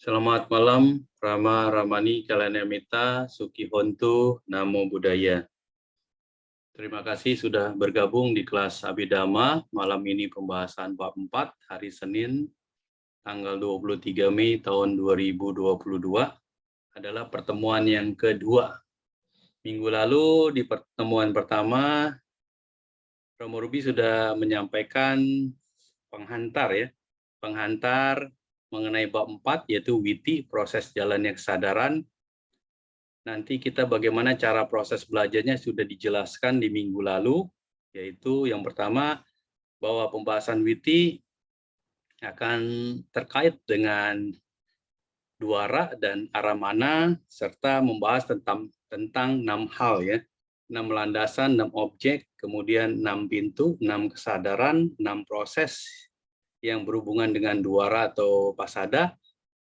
Selamat malam, Rama Ramani Kalanamita, Suki Hontu, Namo Buddhaya. Terima kasih sudah bergabung di kelas Abhidhamma. Malam ini pembahasan bab 4, hari Senin, tanggal 23 Mei tahun 2022, adalah pertemuan yang kedua. Minggu lalu di pertemuan pertama, Romo Ruby sudah menyampaikan penghantar mengenai bab 4, yaitu witi, proses jalannya kesadaran. Nanti kita bagaimana cara proses belajarnya sudah dijelaskan di minggu lalu, yaitu yang pertama bahwa pembahasan witi akan terkait dengan duara dan aramana, serta membahas tentang 6 hal, ya, 6 landasan, 6 objek, kemudian 6 pintu, 6 kesadaran, 6 proses yang berhubungan dengan duara atau pasada,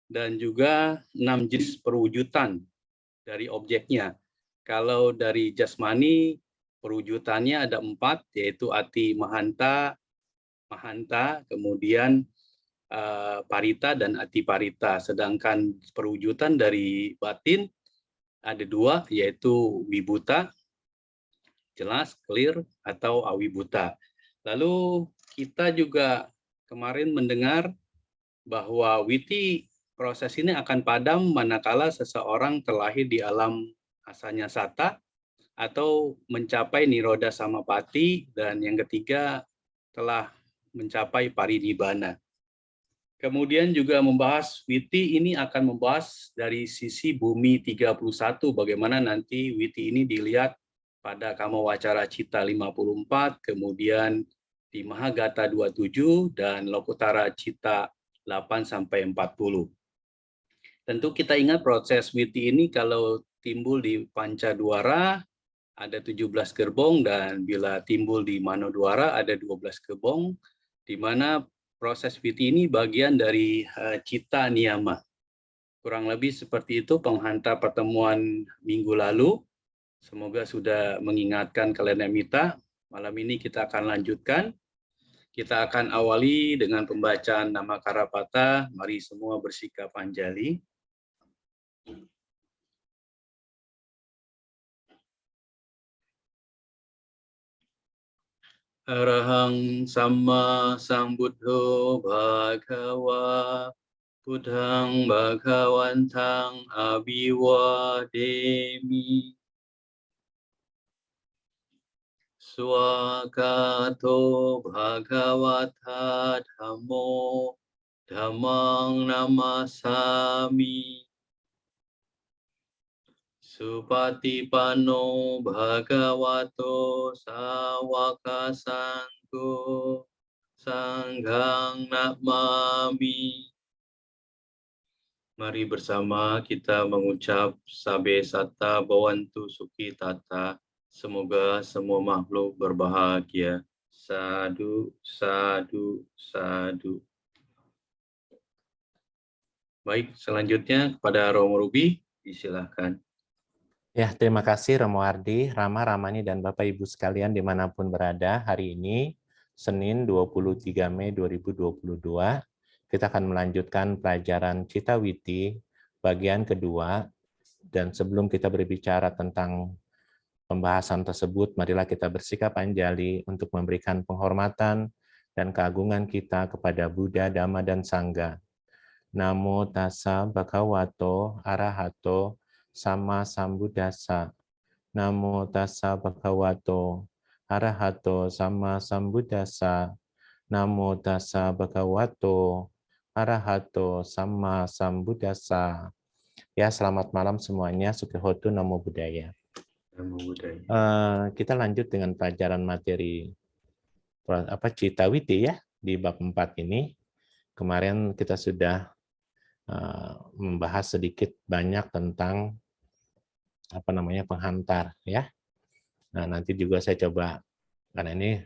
dan juga 6 jenis perwujudan dari objeknya. Kalau dari jasmani, perwujudannya ada 4, yaitu ati mahanta, kemudian parita dan ati parita. Sedangkan perwujudan dari batin ada 2, yaitu wibuta, jelas, clear, atau awibuta. Lalu kita juga kemarin mendengar bahwa witi, proses ini akan padam manakala seseorang terlahir di alam asanya sata atau mencapai niroda samapati, dan yang ketiga telah mencapai parinibbana. Kemudian juga membahas witi ini akan membahas dari sisi bumi 31, bagaimana nanti witi ini dilihat pada Kamawacara Cita 54, kemudian di Mahagata 27, dan Lokutara Cita 8-40. Tentu kita ingat proses witi ini kalau timbul di Pancaduara ada 17 gerbong, dan bila timbul di Manodwara ada 12 gerbong, di mana proses witi ini bagian dari cita niyama. Kurang lebih seperti itu penghantar pertemuan minggu lalu. Semoga sudah mengingatkan Kalanamita. Malam ini kita akan lanjutkan. Kita akan awali dengan pembacaan nama Karapata. Mari semua bersikap anjali. Arahang Samma Sambuddho Bhagava Buddhang Bhagawantang Abhiwademi Swagato Bhagavata Dhammo Dhammang Namasami Supatipanno Bhagavato Sawaka Sangho Sanghang Namami. Mari bersama kita mengucap Sabe Sata Bhavantu Sukhi Tata. Semoga semua makhluk berbahagia. Sadu, sadu, sadu. Baik, selanjutnya kepada Romo Ruby, disilahkan. Ya, terima kasih Romo Ardi, Rama, Ramani, dan Bapak Ibu sekalian dimanapun berada. Hari ini, Senin 23 Mei 2022, kita akan melanjutkan pelajaran Cita Witi bagian kedua. Dan sebelum kita berbicara tentang pembahasan tersebut, marilah kita bersikap anjali untuk memberikan penghormatan dan keagungan kita kepada Buddha, Dhamma, dan Sangha. Namo tassa bhagavato arahato sama sambuddhassa. Namo tassa bhagavato arahato sama sambuddhassa. Namo tassa bhagavato arahato sama sambuddhassa. Ya, selamat malam semuanya. Sukihotu, Namo Buddhaya. Namo Buddhaya. Kita lanjut dengan pelajaran materi Cita Witi ya di bab 4 ini. Kemarin kita sudah membahas sedikit banyak tentang penghantar ya. Nah, nanti juga saya coba, karena ini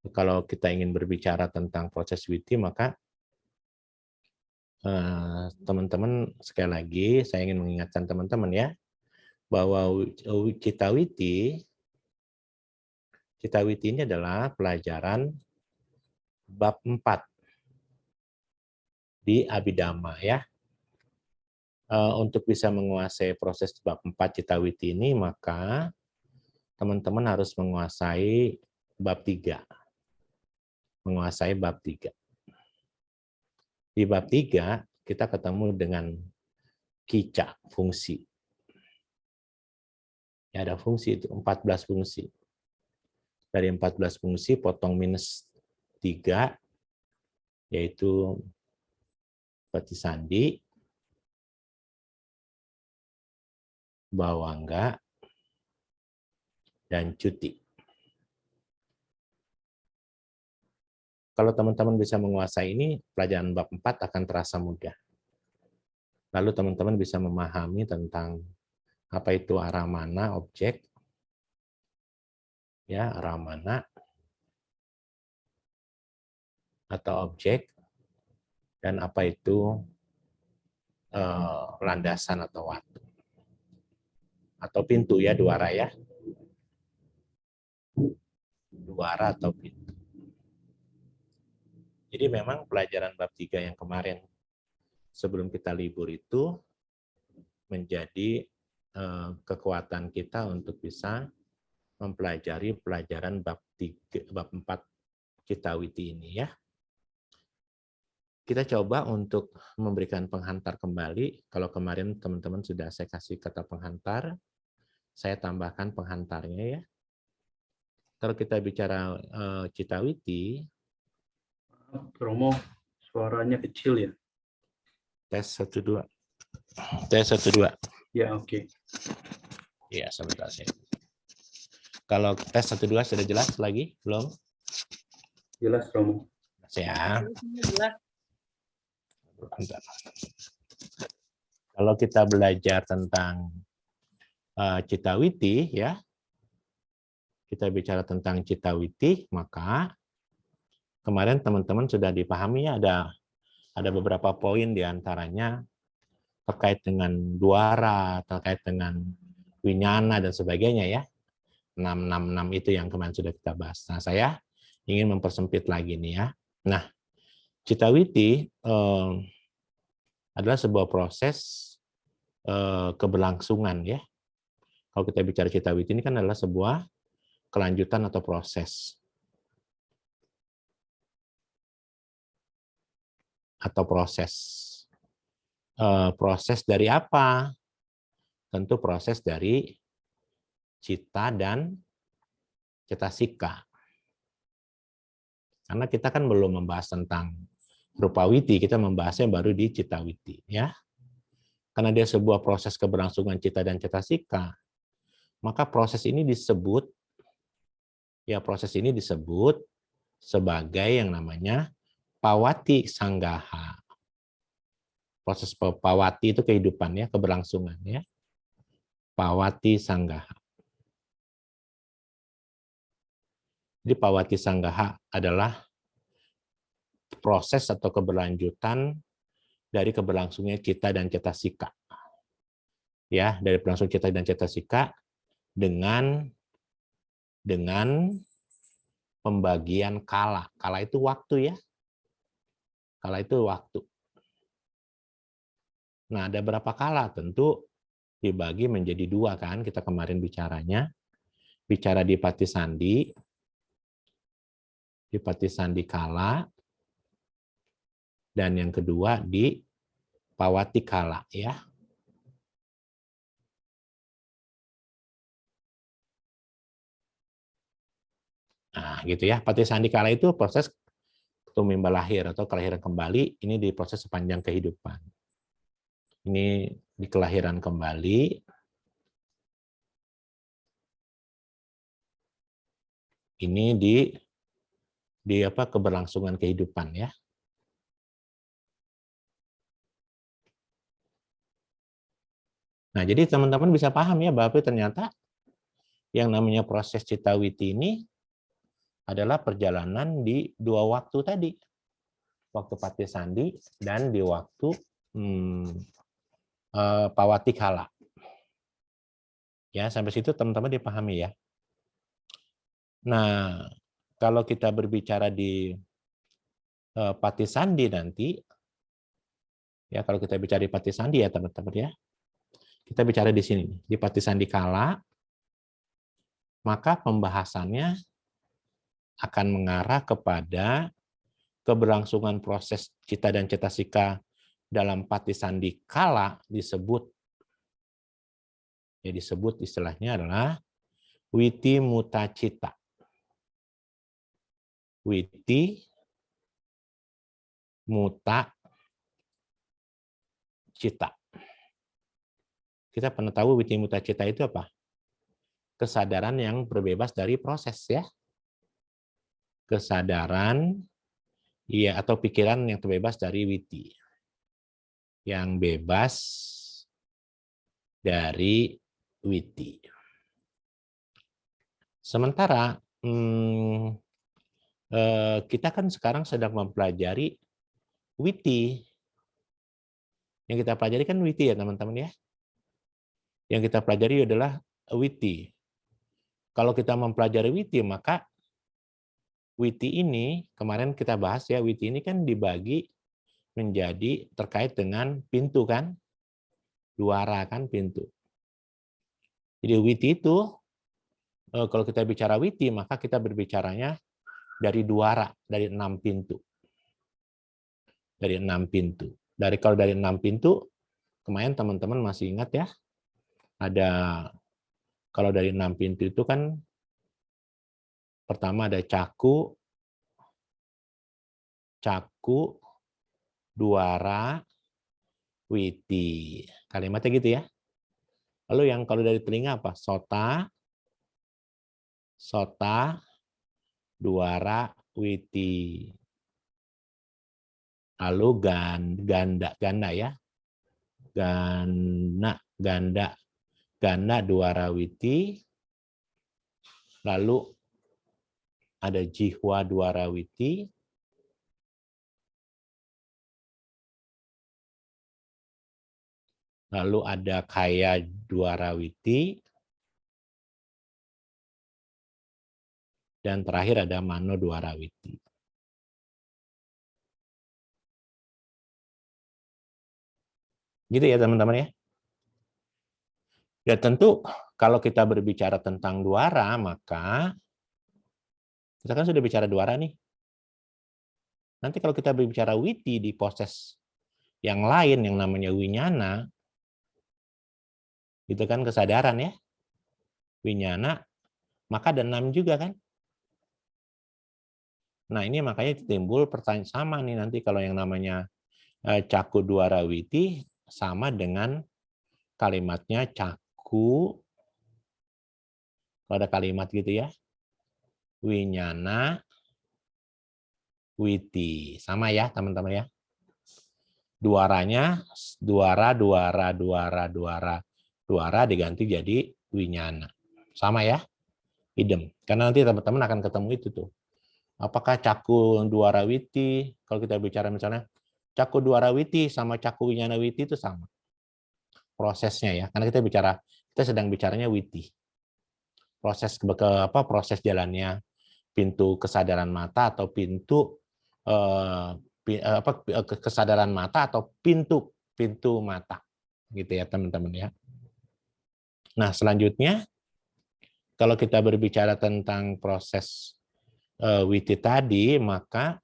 kalau kita ingin berbicara tentang proses witi, maka teman-teman, sekali lagi saya ingin mengingatkan teman-teman ya, bahwa Cita Witi ini adalah pelajaran bab 4 di Abhidhamma ya. untuk bisa menguasai proses bab 4 Citawiti ini, maka teman-teman harus menguasai bab 3. Menguasai bab 3. Di bab 3, kita ketemu dengan kica, fungsi. Ya, ada fungsi itu, 14 fungsi. Dari 14 fungsi, potong minus 3, yaitu Patisandi, Bawangga, dan Cuti. Kalau teman-teman bisa menguasai ini, pelajaran bab 4 akan terasa mudah. Lalu teman-teman bisa memahami tentang apa itu arah mana objek, ya, arah mana atau objek, dan apa itu landasan atau waktu. Atau pintu, ya, dua arah, ya. Dua arah atau pintu. Jadi memang pelajaran bab 3 yang kemarin sebelum kita libur itu menjadi kekuatan kita untuk bisa mempelajari pelajaran bab 3, bab 4 Citawiti ini, ya. Kita coba untuk memberikan penghantar kembali. Kalau kemarin teman-teman sudah saya kasih kata penghantar, saya tambahkan penghantarnya, ya. Kalau kita bicara Citawiti, Romo, suaranya kecil ya. tes 1 2. Tes 1 2. Ya, oke. Iya, sebentar saya. Kalau tes 1 2 sudah jelas lagi? Belum? Jelas, Romo. Ya. Bentar. Kalau kita belajar tentang Citawiti, ya, kita bicara tentang Citawiti, maka kemarin teman-teman sudah dipahami, ya, ada beberapa poin diantaranya terkait dengan duara, terkait dengan winyana dan sebagainya, ya. 666 itu yang kemarin sudah kita bahas. Nah, saya ingin mempersempit lagi nih, ya. Nah, Citawiti adalah sebuah proses keberlangsungan, ya. Kalau kita bicara Citawiti ini kan adalah sebuah kelanjutan atau proses. Atau proses. Proses dari apa? Tentu proses dari cita dan cetasika. Karena kita kan belum membahas tentang Rupawiti, kita membahasnya baru di Citawiti, ya. Karena dia sebuah proses keberlangsungan cita dan cetasika, maka proses ini disebut, ya, proses ini disebut sebagai yang namanya Pawati Sanggaha. Proses Pawati itu kehidupan, ya, keberlangsungan, ya. Pawati Sanggaha. Jadi Pawati Sanggaha adalah proses atau keberlanjutan dari keberlangsungnya cita dan cetasika. Ya, dari berlangsung cita dan cetasika dengan pembagian kala. Kala itu waktu, ya. Kala itu waktu. Nah, ada berapa kala? Tentu dibagi menjadi 2, kan, kita kemarin bicaranya. Bicara di Patisandi kala, dan yang kedua di Pawati kala, ya. Nah, gitu, ya. Patisandi kala itu proses tumimba lahir atau kelahiran kembali, ini di proses sepanjang kehidupan. Ini di kelahiran kembali. Ini di apa, keberlangsungan kehidupan, ya. Nah, jadi teman-teman bisa paham, ya, bahwa ternyata yang namanya proses Citawiti ini adalah perjalanan di 2 waktu tadi. Waktu Patisandi dan di waktu Pawati kala. Ya, sampai situ teman-teman dipahami, ya. Nah, kalau kita berbicara di Patisandi nanti, Ya, kalau kita bicara di Patisandi ya teman-teman ya. Kita bicara di sini di Patisandi Kala, maka pembahasannya akan mengarah kepada keberlangsungan proses cita dan cetasika dalam Patisandi Kala disebut istilahnya adalah witi muta cita. Witi muta cita. Kita pernah tahu witi muta cita itu apa? Kesadaran yang berbebas dari proses ya. Kesadaran ya atau pikiran yang terbebas dari witi. Yang bebas dari witi. Sementara kita kan sekarang sedang mempelajari witi. Yang kita pelajari kan witi ya teman-teman ya. Yang kita pelajari adalah witi. Kalau kita mempelajari witi, maka witi ini, kemarin kita bahas ya, witi ini kan dibagi menjadi terkait dengan pintu kan. Duara kan pintu. Jadi witi itu, kalau kita bicara witi, maka kita berbicaranya dari duara, dari 6 pintu. Dari 6 pintu. Kalau dari 6 pintu, kemarin teman-teman masih ingat ya, ada kalau dari 6 pintu itu kan pertama ada caku, duara, witi. Kalimatnya gitu ya. Lalu yang kalau dari telinga apa? Sota, duara, witi. Lalu ganda ya. Ganda, duara, witi. Lalu ada jihwa, duara, witi. Lalu ada kaya, duara, witi. Dan terakhir ada mano, duara, witi. Gitu ya teman-teman ya. Ya tentu kalau kita berbicara tentang duara, maka kita kan sudah bicara duara nih. Nanti kalau kita berbicara witi di proses yang lain yang namanya winyana, itu kan kesadaran ya. Winyana, maka ada 6 juga kan. Nah ini makanya timbul pertanyaan sama nih nanti kalau yang namanya caku duara witi sama dengan kalimatnya caku, kalau ada kalimat gitu ya, winyana, witi. Sama ya teman-teman ya. Duaranya, duara diganti jadi winyana. Sama ya, idem. Karena nanti teman-teman akan ketemu itu tuh. Apakah caku duara witi, kalau kita bicara misalnya, caku duara witi sama caku winyana witi itu sama. Prosesnya ya, karena kita sedang bicaranya witi. Proses proses jalannya pintu kesadaran mata atau pintu kesadaran mata atau pintu mata gitu ya teman-teman ya. Nah selanjutnya kalau kita berbicara tentang proses witi tadi, maka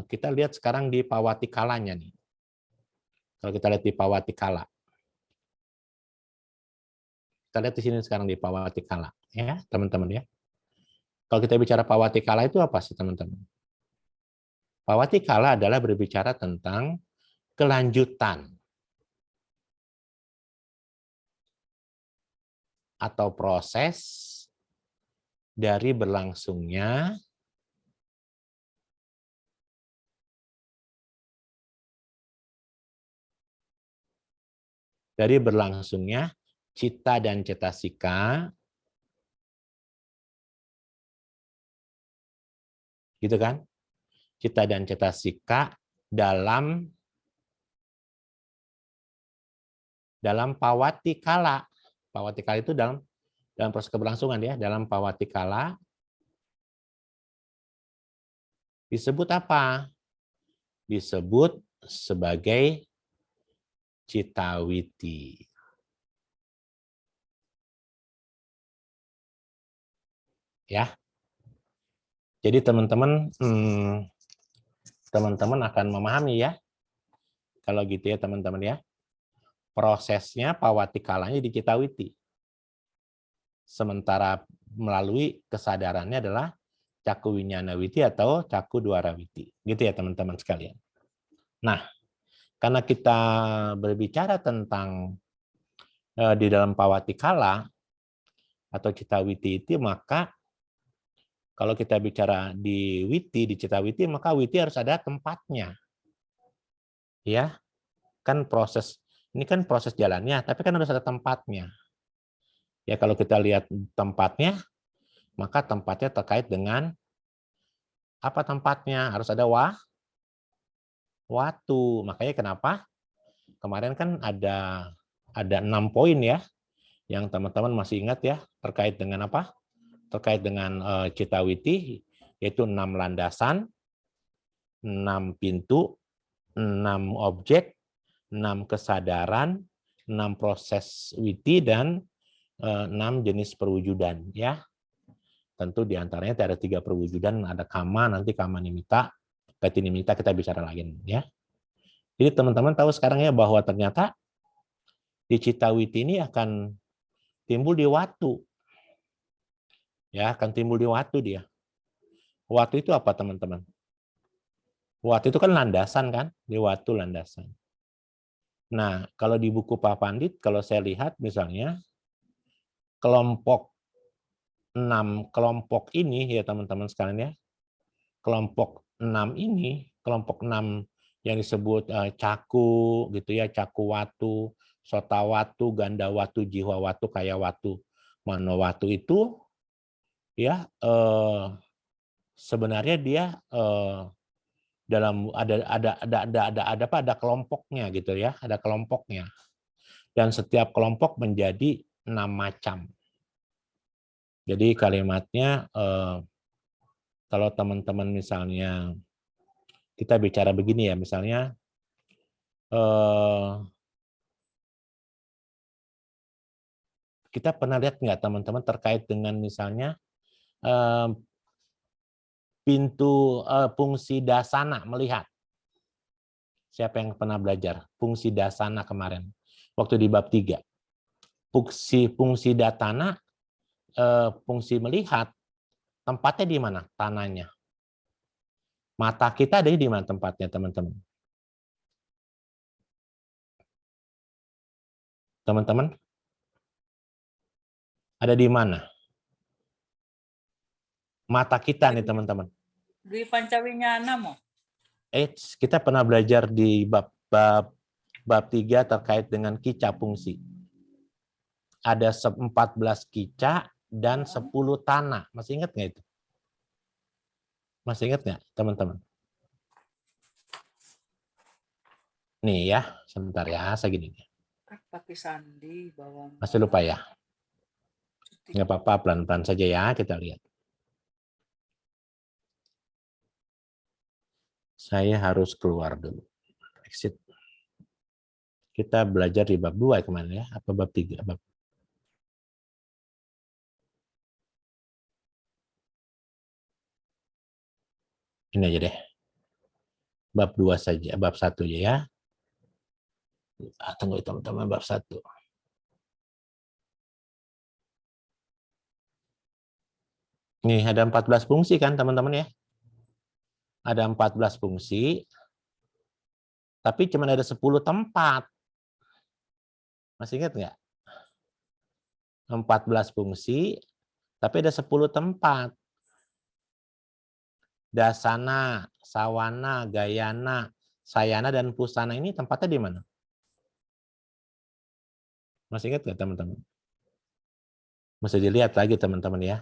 kita lihat sekarang di pawati kalanya nih. Kalau kita lihat di pawati kala, kita lihat di sini sekarang di pawati kala ya teman-teman ya. Kalau kita bicara pawati kala itu apa sih teman-teman? Pawati kala adalah berbicara tentang kelanjutan atau proses dari berlangsungnya cita dan cetasika, gitu kan? Cita dan cetasika dalam pawati kala. Pawati kala itu dalam proses keberlangsungan ya, dalam pawati kala disebut apa? Disebut sebagai Citawiti. Ya. Jadi teman-teman teman-teman akan memahami ya. Kalau gitu ya teman-teman ya. Prosesnya Pawatikalanya di Citawiti. Sementara melalui kesadarannya adalah Caku Winyanawiti atau Caku Dwarawiti. Gitu ya teman-teman sekalian. Nah, karena kita berbicara tentang di dalam Pawatikala atau Citawiti itu, maka kalau kita bicara di Witi, di Citawiti, maka Witi harus ada tempatnya. Ya, kan ini kan proses jalannya, tapi kan harus ada tempatnya. Ya, kalau kita lihat tempatnya, maka tempatnya terkait dengan apa tempatnya? Harus ada watu. Makanya kenapa? Kemarin kan ada 6 poin ya, yang teman-teman masih ingat ya, terkait dengan apa? Terkait dengan Citawiti, yaitu 6 landasan, 6 pintu, 6 objek, 6 kesadaran, 6 proses witi, dan 6 jenis perwujudan. Ya, tentu diantaranya ada 3 perwujudan, ada kama, nanti kama nimita, gati nimita kita bicara lagi. Ya. Jadi teman-teman tahu sekarang ya bahwa ternyata di Citawiti ini akan timbul di watu. Ya, akan timbul di watu dia. Watu itu apa teman-teman? Watu itu kan landasan kan, di watu landasan. Nah, kalau di buku Pak Pandit, kalau saya lihat misalnya kelompok 6 kelompok ini ya teman-teman sekalian ya. Kelompok 6 ini, kelompok 6 yang disebut caku gitu ya, caku watu, sota watu, ganda watu, jiwa watu, kaya watu, mano watu itu ya sebenarnya dia dalam ada kelompoknya gitu ya, ada kelompoknya. Dan setiap kelompok menjadi 6 macam. Jadi kalimatnya kalau teman-teman misalnya kita bicara begini ya, misalnya kita pernah lihat nggak teman-teman terkait dengan misalnya pintu fungsi dasana melihat. Siapa yang pernah belajar fungsi dasana kemarin waktu di bab 3? Fungsi datana, fungsi melihat, tempatnya di mana? Tanahnya. Mata kita ada di mana tempatnya, teman-teman? Teman-teman? Ada di mana? Mata kita nih, teman-teman. Di Pancawinyana mo. Kita pernah belajar di bab 3 terkait dengan kica fungsi. Ada 14 kica dan 10 tanah. Masih ingat nggak itu? Masih ingat nggak, teman-teman? Nih ya, sebentar ya, segini. Pakai sandi bawang. Masih lupa ya? Nggak apa-apa, pelan-pelan saja ya, kita lihat. Saya harus keluar dulu. Exit. Kita belajar di bab 2 kemana ya? Apa bab 3? Ini aja deh. Bab 2 saja, bab 1 aja ya. Tunggu teman-teman, bab 1. Nih, ada 14 fungsi kan teman-teman ya? Ada 14 fungsi, tapi cuma ada 10 tempat. Masih ingat nggak? 14 fungsi, tapi ada 10 tempat. Dasana, sawana, gayana, sayana, dan pusana ini tempatnya di mana? Masih ingat nggak teman-teman? Mesti dilihat lagi teman-teman ya.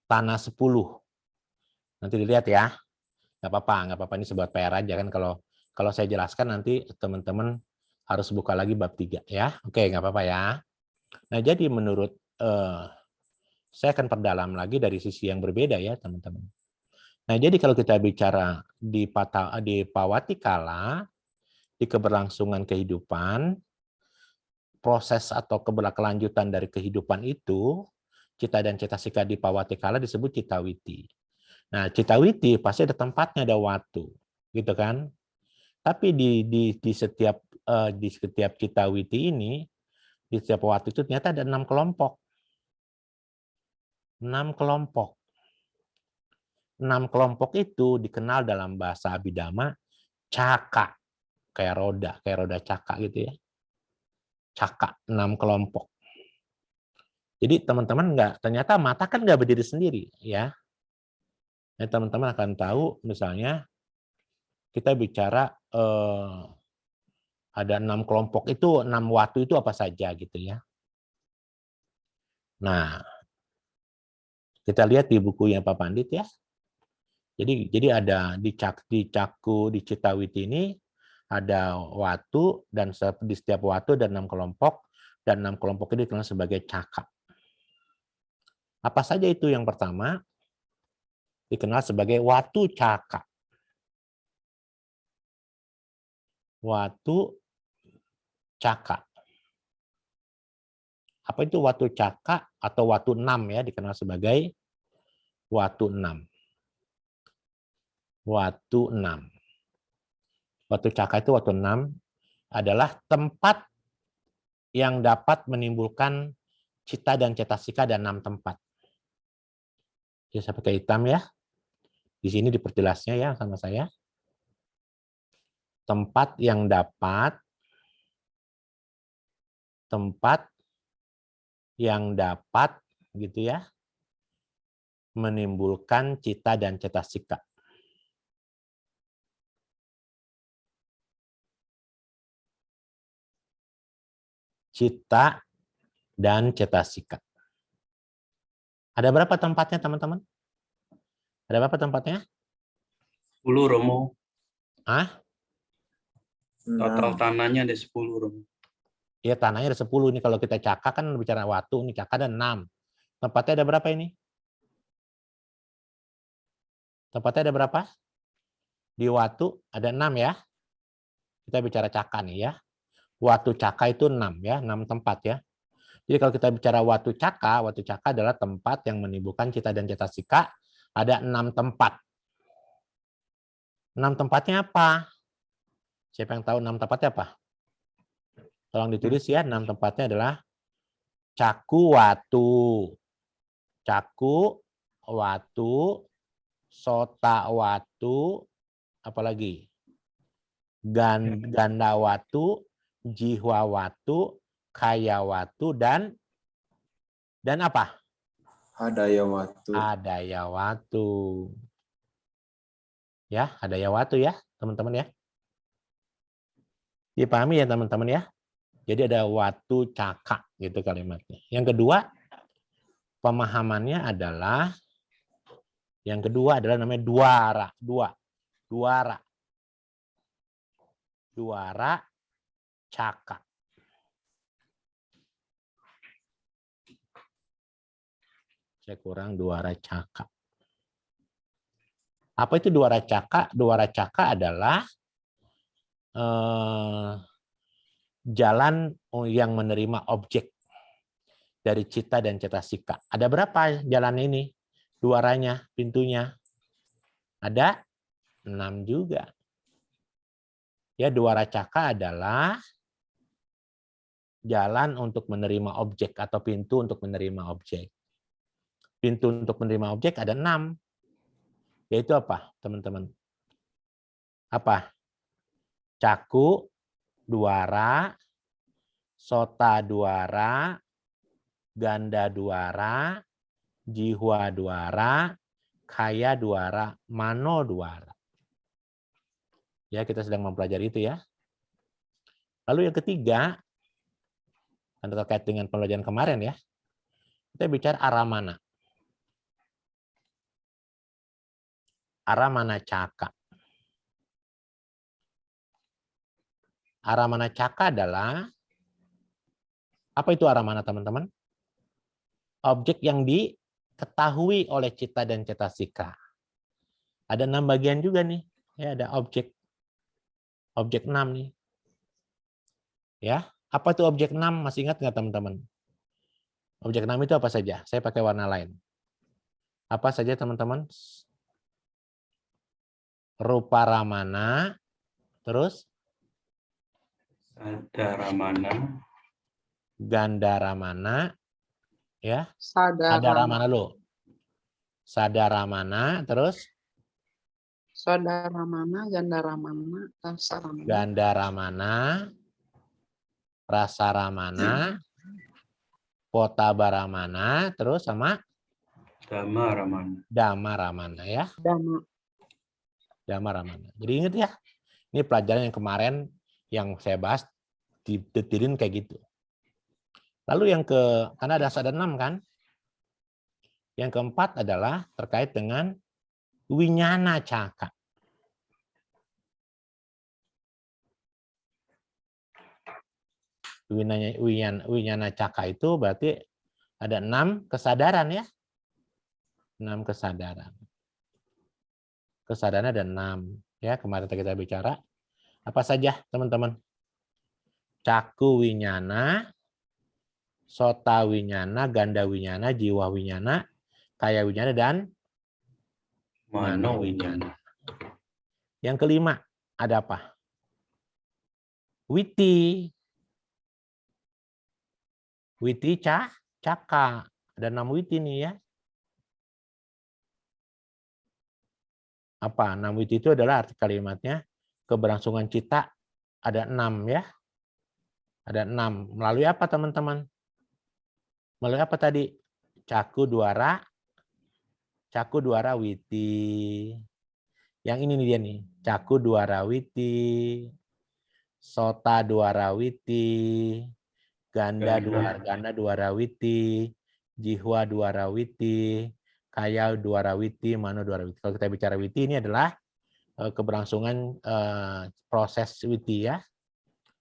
Tanah 10. Nanti dilihat ya. Nggak apa-apa. Ini sebuah PR aja kan. Kalau saya jelaskan nanti teman-teman harus buka lagi bab 3 ya. Oke, nggak apa-apa ya. Nah, jadi menurut saya akan perdalam lagi dari sisi yang berbeda ya teman-teman. Nah, jadi kalau kita bicara di Pawatikala, di keberlangsungan kehidupan, proses atau keberkelanjutan dari kehidupan itu, cita dan cetasika di Pawatikala disebut citawiti. Nah, citawiti pasti ada tempatnya, ada waktu, gitu kan? Tapi di setiap citawiti ini, di setiap waktu itu ternyata ada 6 kelompok. 6 kelompok. 6 kelompok itu dikenal dalam bahasa Abhidhamma caka, kayak roda caka gitu ya. Caka, 6 kelompok. Jadi teman-teman ternyata mata kan nggak berdiri sendiri ya. Nah, teman-teman akan tahu misalnya kita bicara ada 6 kelompok itu, 6 waktu itu apa saja gitu ya. Nah, kita lihat di bukunya Pak Pandit ya. Jadi ada di Caku, di Citawiti ini ada waktu, dan di setiap waktu ada 6 kelompok, dan 6 kelompok ini dikenal sebagai caka. Apa saja itu? Yang pertama dikenal sebagai watu caka. Watu caka. Apa itu watu caka atau watu 6 ya, dikenal sebagai watu 6. Watu 6. Watu caka itu watu 6 adalah tempat yang dapat menimbulkan cita dan cetasika, dan 6 tempat. Jadi saya pakai hitam ya. Di sini diperjelasnya ya sama saya. Tempat yang dapat gitu ya, menimbulkan cita dan cetasika. Cita dan cetasika. Ada berapa tempatnya, teman-teman? Ada berapa tempatnya? 10, Romo. Ah? Total tanahnya ada 10, Romo. Ya, tanahnya ada 10. Ini kalau kita caka kan bicara watu, ini caka ada 6. Tempatnya ada berapa ini? Tempatnya ada berapa? Di watu ada 6 ya. Kita bicara caka nih ya. Watu caka itu 6 ya, 6 tempat ya. Jadi kalau kita bicara watu caka adalah tempat yang menimbulkan cita dan cetasika, ada 6 tempat. 6 tempatnya apa? Siapa yang tahu 6 tempatnya apa? Tolong ditulis ya, 6 tempatnya adalah caku watu, sota watu, apalagi? Ganda watu, jihwa watu, kaya watu, dan apa? Hadaya watu. Hadaya watu. Ya, hadaya watu ya, teman-teman ya. Dipahami ya, teman-teman ya. Jadi ada watu caka gitu kalimatnya. Yang kedua, pemahamannya adalah namanya duara. Duara caka. Saya kurang duara caka. Apa itu duara caka? Duara caka adalah jalan yang menerima objek dari cita dan cetasika. Ada berapa jalan ini? Duaranya, pintunya? Ada 6 juga. Ya, duara caka adalah jalan untuk menerima objek atau pintu untuk menerima objek. Pintu untuk menerima objek ada 6. Yaitu apa, teman-teman? Apa? Caku, duara, sota duara, ganda duara, jihwa duara, kaya duara, mano duara. Ya, kita sedang mempelajari itu ya. Lalu yang ketiga, terkait dengan pembelajaran kemarin ya, kita bicara aramana. Aramana caka. Aramana caka adalah, apa itu aramana, teman-teman? Objek yang diketahui oleh cita dan cetasika. Ada 6 bagian juga nih. Ya, ada objek 6 nih. Ya, apa itu objek 6? Masih ingat nggak teman-teman? Objek 6 itu apa saja? Saya pakai warna lain. Apa saja teman-teman? Rupa Ramana, terus Sadaramana, Ganda Ramana, ya. Saudara Sadaramana lo. Sadaramana, terus saudara mana, gandara mana, rasa mana, Ganda Ramana, Rasa Ramana, Potaba Ramana, terus sama Dhamma Ramana. Dhamma Ramana, ya. dama, Dhamma Ramana. Jadi ingat ya, ini pelajaran yang kemarin yang saya bahas didetilin kayak gitu. Lalu karena ada 6 kan? Yang keempat adalah terkait dengan Winyana Caka. Winyana Caka itu berarti ada 6 kesadaran ya. 6 kesadaran. Kesadaran ada 6. Ya, kemarin kita bicara. Apa saja teman-teman? Caku Winyana, Sota Winyana, Ganda Winyana, Jiwa Winyana, Kaya Winyana, dan Mano Winyana. Yang kelima, ada apa? Witi. Witi Caka. Ada 6 witi nih ya. Apa? 6 witi itu adalah arti kalimatnya keberlangsungan cita ada 6 ya. Ada 6. Melalui apa teman-teman? Melalui apa tadi? Caku Dwara Witi. Yang ini nih dia nih. Caku Dwara Witi. Sota Dwara Witi. Ganda Dwara Witi. Jihwa Dwara Witi. Kaya Dwara Witi. Mano Dwara Witi. Kalau kita bicara Witi ini adalah keberlangsungan proses Witi ya.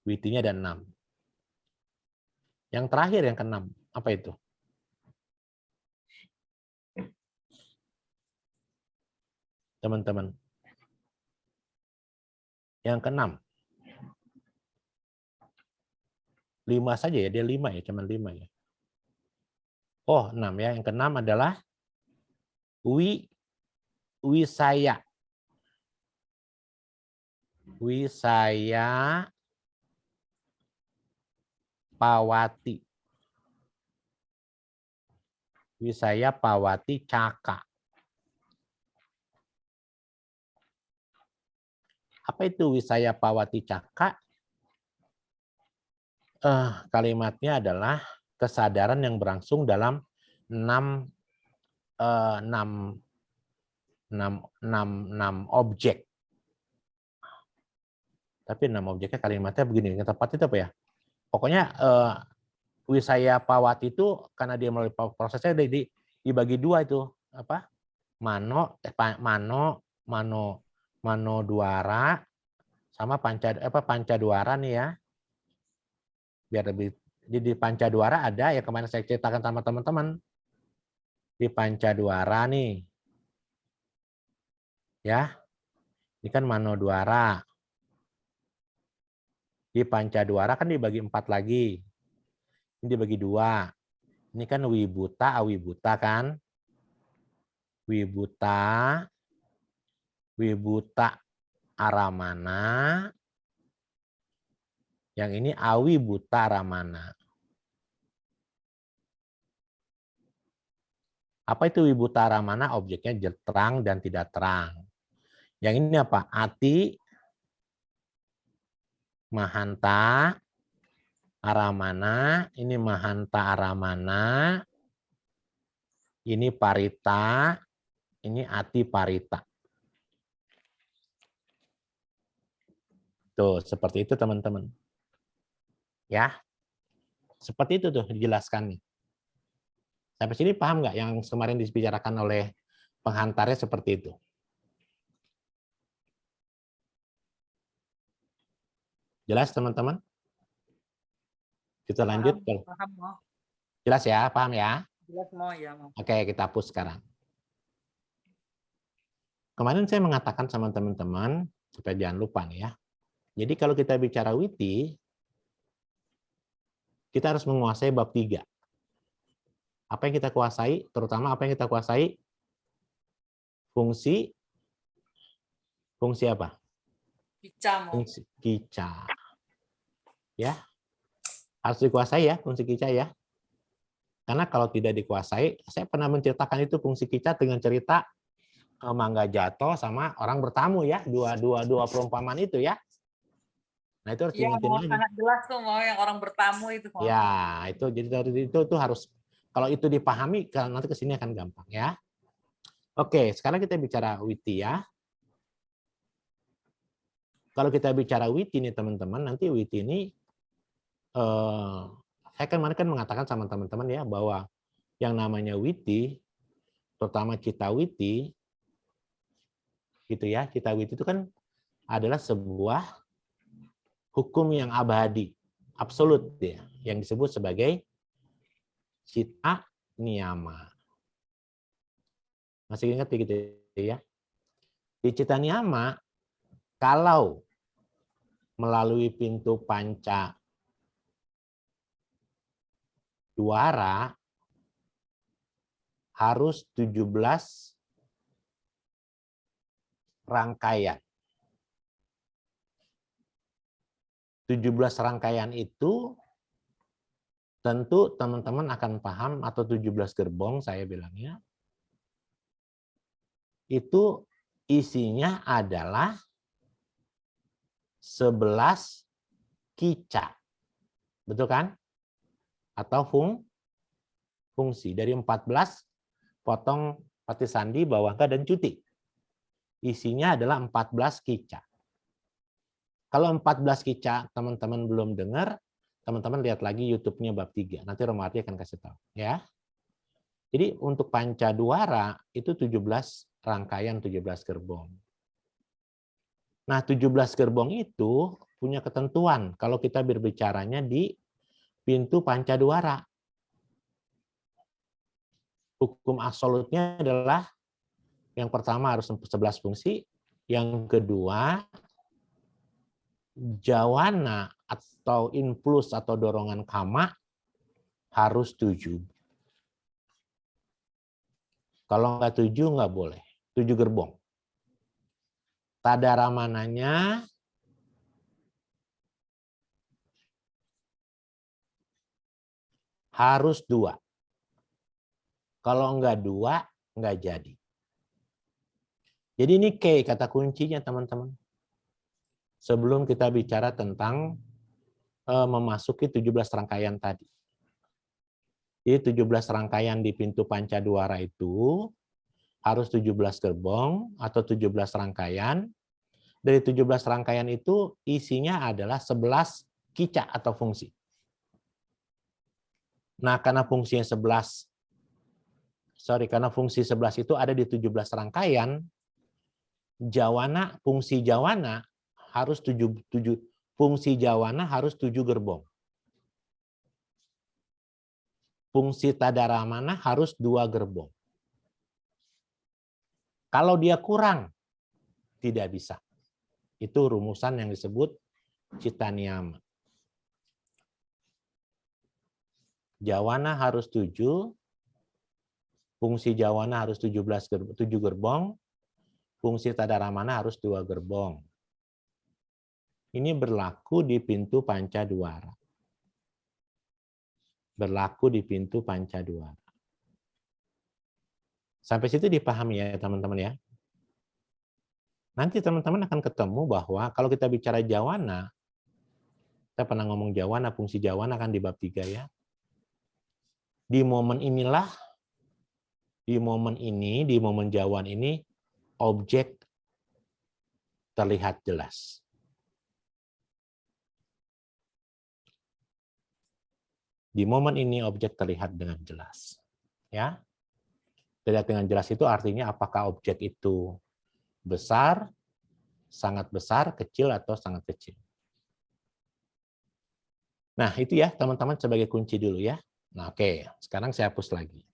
Witinya ada 6. Yang terakhir yang ke-6. Apa itu? Teman-teman. Yang ke-6. 5 saja ya, dia 5 ya, cuman 5 ya. Oh, 6 ya. Yang ke-6 adalah Wisaya. Wisaya Pawati. Wisaya Pawati Caka. Apa itu Wisaya Pawati Caka? Kalimatnya adalah kesadaran yang berlangsung dalam 6 objek. Tapi 6 objeknya kalimatnya begini. Yang tepat itu apa ya? Pokoknya Wisaya Pawati itu karena dia melalui prosesnya dibagi 2 itu. Apa? Mano Dwara sama Panca Dwara nih ya. Biar lebih di Panca Dwara ada ya kemarin saya ceritakan sama teman-teman. Di Panca Dwara nih. Ya. Ini kan Mano Dwara. Di Panca Dwara kan dibagi 4 lagi. Ini dibagi 2. Ini kan Wibuta, Awibuta kan. Wibuta Aramana. Yang ini Awibuta Ramana. Apa itu Wibuta Ramana? Objeknya terang dan tidak terang. Yang ini apa? Ati Mahanta Aramana. Ini Mahanta Aramana. Ini Parita. Ini Ati Parita. Tuh, seperti itu teman-teman. Ya. Seperti itu tuh dijelaskan nih. Sampai sini paham nggak yang kemarin dibicarakan oleh penghantarnya seperti itu? Jelas teman-teman? Kita lanjut. Paham, mau. Jelas ya? Paham ya? Jelas mau ya, mau. Oke, kita hapus sekarang. Kemarin saya mengatakan sama teman-teman, supaya jangan lupa nih ya. Jadi kalau kita bicara witi, kita harus menguasai bab 3. Apa yang kita kuasai? Terutama apa yang kita kuasai? Fungsi apa? Kica mo. Fungsi kica. Ya. Harus dikuasai ya fungsi kica ya. Karena kalau tidak dikuasai, saya pernah menceritakan itu fungsi kica dengan cerita mangga jatuh sama orang bertamu ya, dua perumpamaan itu ya. Nah itu harus Iya, diingetin mau lagi. sangat jelas tuh mau yang orang bertamu itu mau. Ya itu jadi itu harus kalau itu dipahami nanti kesini akan gampang ya. Oke, sekarang kita bicara witi ya. Kalau kita bicara witi nih teman-teman, nanti witi ini saya kemarin kan mengatakan sama teman-teman ya bahwa yang namanya witi, terutama cita witi, gitu ya, cita witi itu kan adalah sebuah hukum yang abadi, absolut ya, yang disebut sebagai cita niyama. Masih ingat gitu ya? Di cita niyama, kalau melalui pintu panca duara harus 17 rangkaian. 17 rangkaian itu tentu teman-teman akan paham, atau 17 gerbong saya bilangnya. Itu isinya adalah 11 kica. Betul kan? Atau fungsi. Dari 14 potong pati sandi, bawangka, dan cuti. Isinya adalah 14 kica. Kalau 14 kica teman-teman belum dengar, teman-teman lihat lagi YouTube-nya bab 3. Nanti Romo Ardi akan kasih tahu. Ya. Jadi untuk panca duara itu 17 rangkaian, 17 gerbong. Nah 17 gerbong itu punya ketentuan kalau kita berbicaranya di pintu panca duara. Hukum absolutnya adalah yang pertama harus 11 fungsi, yang kedua jawana atau influx atau dorongan kama harus 7. Kalau nggak 7 nggak boleh. 7 gerbong. Tadaramananya harus 2. Kalau nggak 2, nggak jadi. Jadi ini kata kuncinya teman-teman. Sebelum kita bicara tentang memasuki 17 rangkaian tadi. Jadi 17 rangkaian di pintu panca duara itu harus 17 gerbong atau 17 rangkaian. Dari 17 rangkaian itu isinya adalah 11 kica atau fungsi. Nah, karena fungsi 11 itu ada di 17 rangkaian, jawana, fungsi jawana harus 7 gerbong. Fungsi tadaramana harus 2 gerbong. Kalau dia kurang, tidak bisa. Itu rumusan yang disebut cita niyama. Jawana harus 7, fungsi jawana harus 7 gerbong, fungsi tadaramana harus 2 gerbong. Ini berlaku di pintu panca duara. Berlaku di pintu panca duara. Sampai situ dipahami ya teman-teman ya. Nanti teman-teman akan ketemu bahwa kalau kita bicara jawana, kita pernah ngomong jawana, fungsi jawana kan di bab 3 ya. Di momen inilah, di momen jawan ini, objek terlihat jelas. Di momen ini objek terlihat dengan jelas. Ya. Terlihat dengan jelas itu artinya apakah objek itu besar, sangat besar, kecil, atau sangat kecil. Nah, itu ya teman-teman sebagai kunci dulu ya. Nah, oke. Sekarang saya hapus lagi.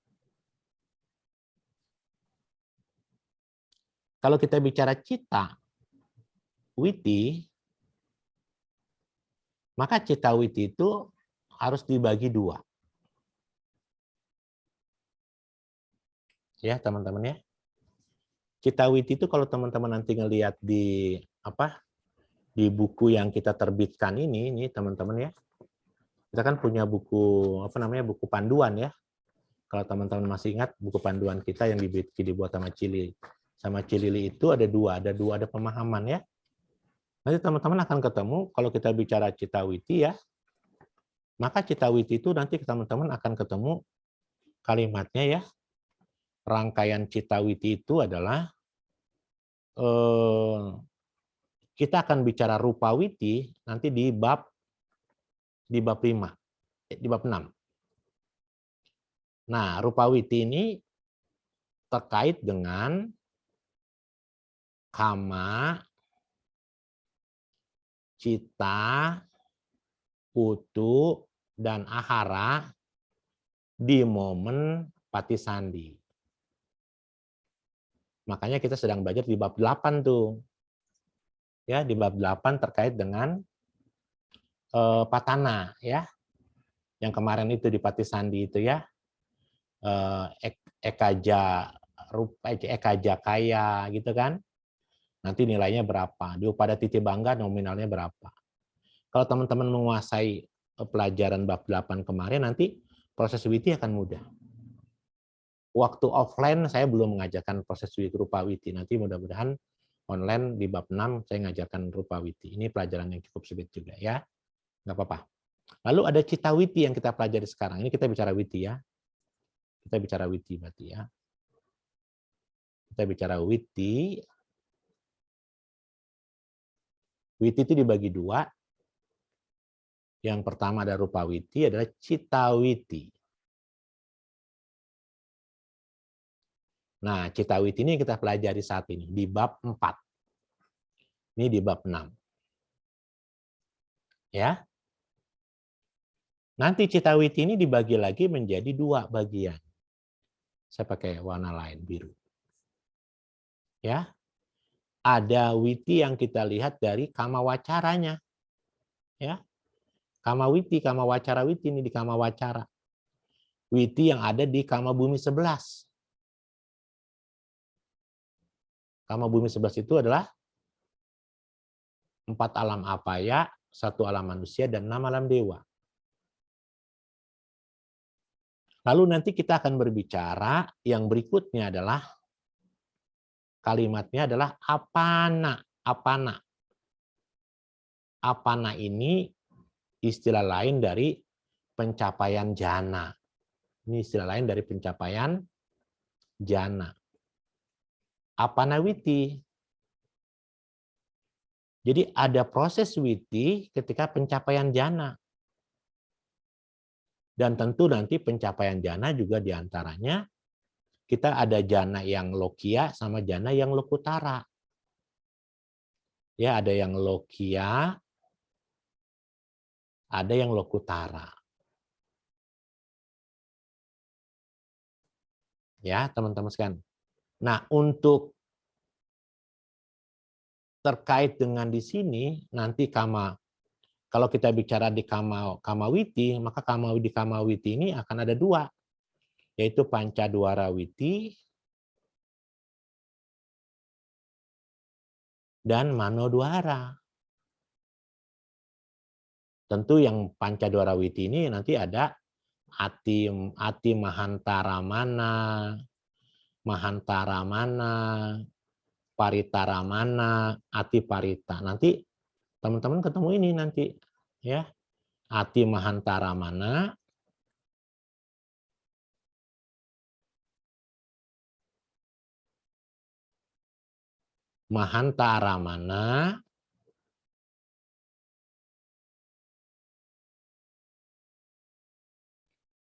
Kalau kita bicara cita witi, maka cita witi itu harus dibagi 2. Ya, teman-teman ya. Citawiti itu kalau teman-teman nanti ngelihat di di buku yang kita terbitkan ini teman-teman ya. Kita kan punya buku buku panduan ya. Kalau teman-teman masih ingat buku panduan kita yang dibuat sama Cilili. Sama Cilili itu ada pemahaman ya. Nanti teman-teman akan ketemu kalau kita bicara Citawiti ya. Maka Citawiti itu nanti teman-teman akan ketemu kalimatnya ya. Rangkaian Citawiti itu adalah kita akan bicara Rupawiti nanti di bab 5, di bab 6. Nah, Rupawiti ini terkait dengan kama, cita, putu, dan ahara di momen patisandi. Makanya kita sedang belajar di bab 8 tuh. Ya, di bab 8 terkait dengan patana ya. Yang kemarin itu di patisandi itu ya. Ekaja kaya gitu kan. Nanti nilainya berapa? Di upada titi bangga nominalnya berapa? Kalau teman-teman menguasai pelajaran bab 8 kemarin nanti proses witi akan mudah. Waktu offline saya belum mengajarkan proses Rupawiti. Nanti mudah-mudahan online di bab 6 saya ngajarkan Rupawiti. Ini pelajaran yang cukup sulit juga ya. Nggak apa-apa. Lalu ada Citawiti yang kita pelajari sekarang. Ini kita bicara witi ya. Kita bicara witi berarti ya. Kita bicara witi. Witi itu dibagi 2. Yang pertama ada Rupawiti adalah Citawiti. Nah, Citawiti ini kita pelajari saat ini di bab 4. Ini di bab 6. Ya. Nanti Citawiti ini dibagi lagi menjadi 2 bagian. Saya pakai warna lain, biru. Ya. Ada witi yang kita lihat dari kama wacaranya. Ya. Kama witi, kama wacara witi ini di kama wacara. Witi yang ada di kama bumi 11. Kama bumi 11 itu adalah 4 alam apaya, 1 alam manusia, dan 6 alam dewa. Lalu nanti kita akan berbicara yang berikutnya adalah kalimatnya adalah apana. Apana. Apana ini istilah lain dari pencapaian jana. Ini istilah lain dari pencapaian jana. Apana witi. Jadi ada proses witi ketika pencapaian jana. Dan tentu nanti pencapaian jana juga diantaranya kita ada jana yang lokia sama jana yang lokutara. Ya, ada yang lokia, ada yang lokutara. Ya, teman-teman sekalian. Nah, untuk terkait dengan di sini nanti kalau kita bicara di kamawiti, maka di kamawiti ini akan ada 2, yaitu pancadwara witi dan manodwara. Tentu yang pancadwara witi ini nanti ada ati mahantara mana, paritara mana, ati parita. Nanti teman-teman ketemu ini nanti ya. Ati mahantara mana, mahantara mana,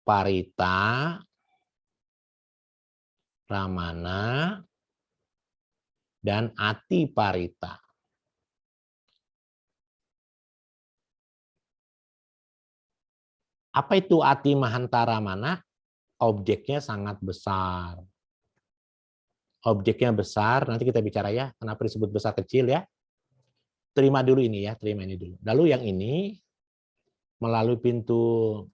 parita, ramana, dan ati parita. Apa itu ati mahantara mana? Objeknya sangat besar. Objeknya besar, nanti kita bicara ya, kenapa disebut besar kecil ya. Terima dulu ini ya, terima ini dulu. Lalu yang ini melalui pintu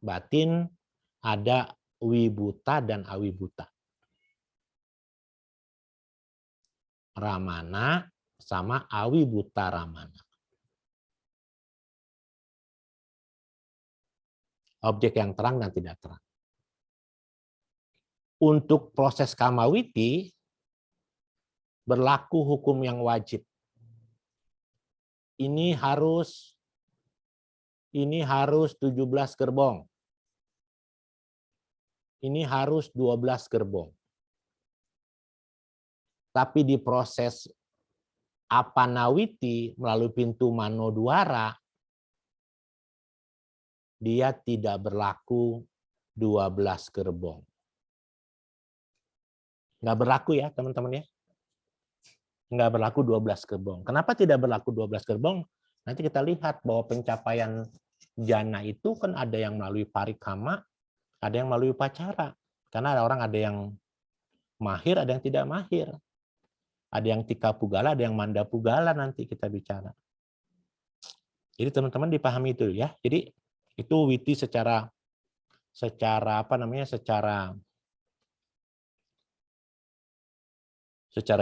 batin ada wibuta dan awibuta. Ramana sama awibuta ramana. Objek yang terang dan tidak terang. Untuk proses kamawiti berlaku hukum yang wajib. Ini harus 17 gerbong. Ini harus 12 gerbong. Tapi di proses apanawiti melalui pintu manodwara, dia tidak berlaku 12 gerbong. Nggak berlaku ya teman-teman ya. Nggak berlaku 12 gerbong. Kenapa tidak berlaku 12 gerbong? Nanti kita lihat bahwa pencapaian jana itu kan ada yang melalui parikama, ada yang melalui upacara. Karena ada orang ada yang mahir, ada yang tidak mahir. Ada yang tika pugala, ada yang manda pugala nanti kita bicara. Jadi teman-teman dipahami itu ya. Jadi itu witi secara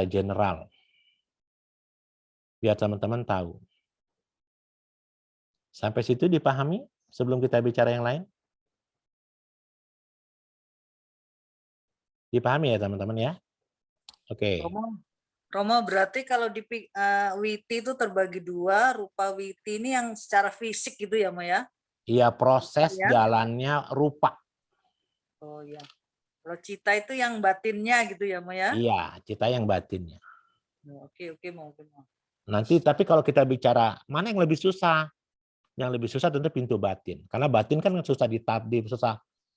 general. Biar teman-teman tahu. Sampai situ dipahami sebelum kita bicara yang lain? Dipahami ya teman-teman ya? Oke. Romo, berarti kalau di witi itu terbagi dua, rupa witi ini yang secara fisik gitu ya, Mo ya? Iya, proses jalannya rupa. Oh iya. Kalau cita itu yang batinnya gitu ya, Mo ya? Iya, cita yang batinnya. Oke, Mo. Nanti tapi kalau kita bicara mana yang lebih susah? Yang lebih susah tentu pintu batin. Karena batin kan susah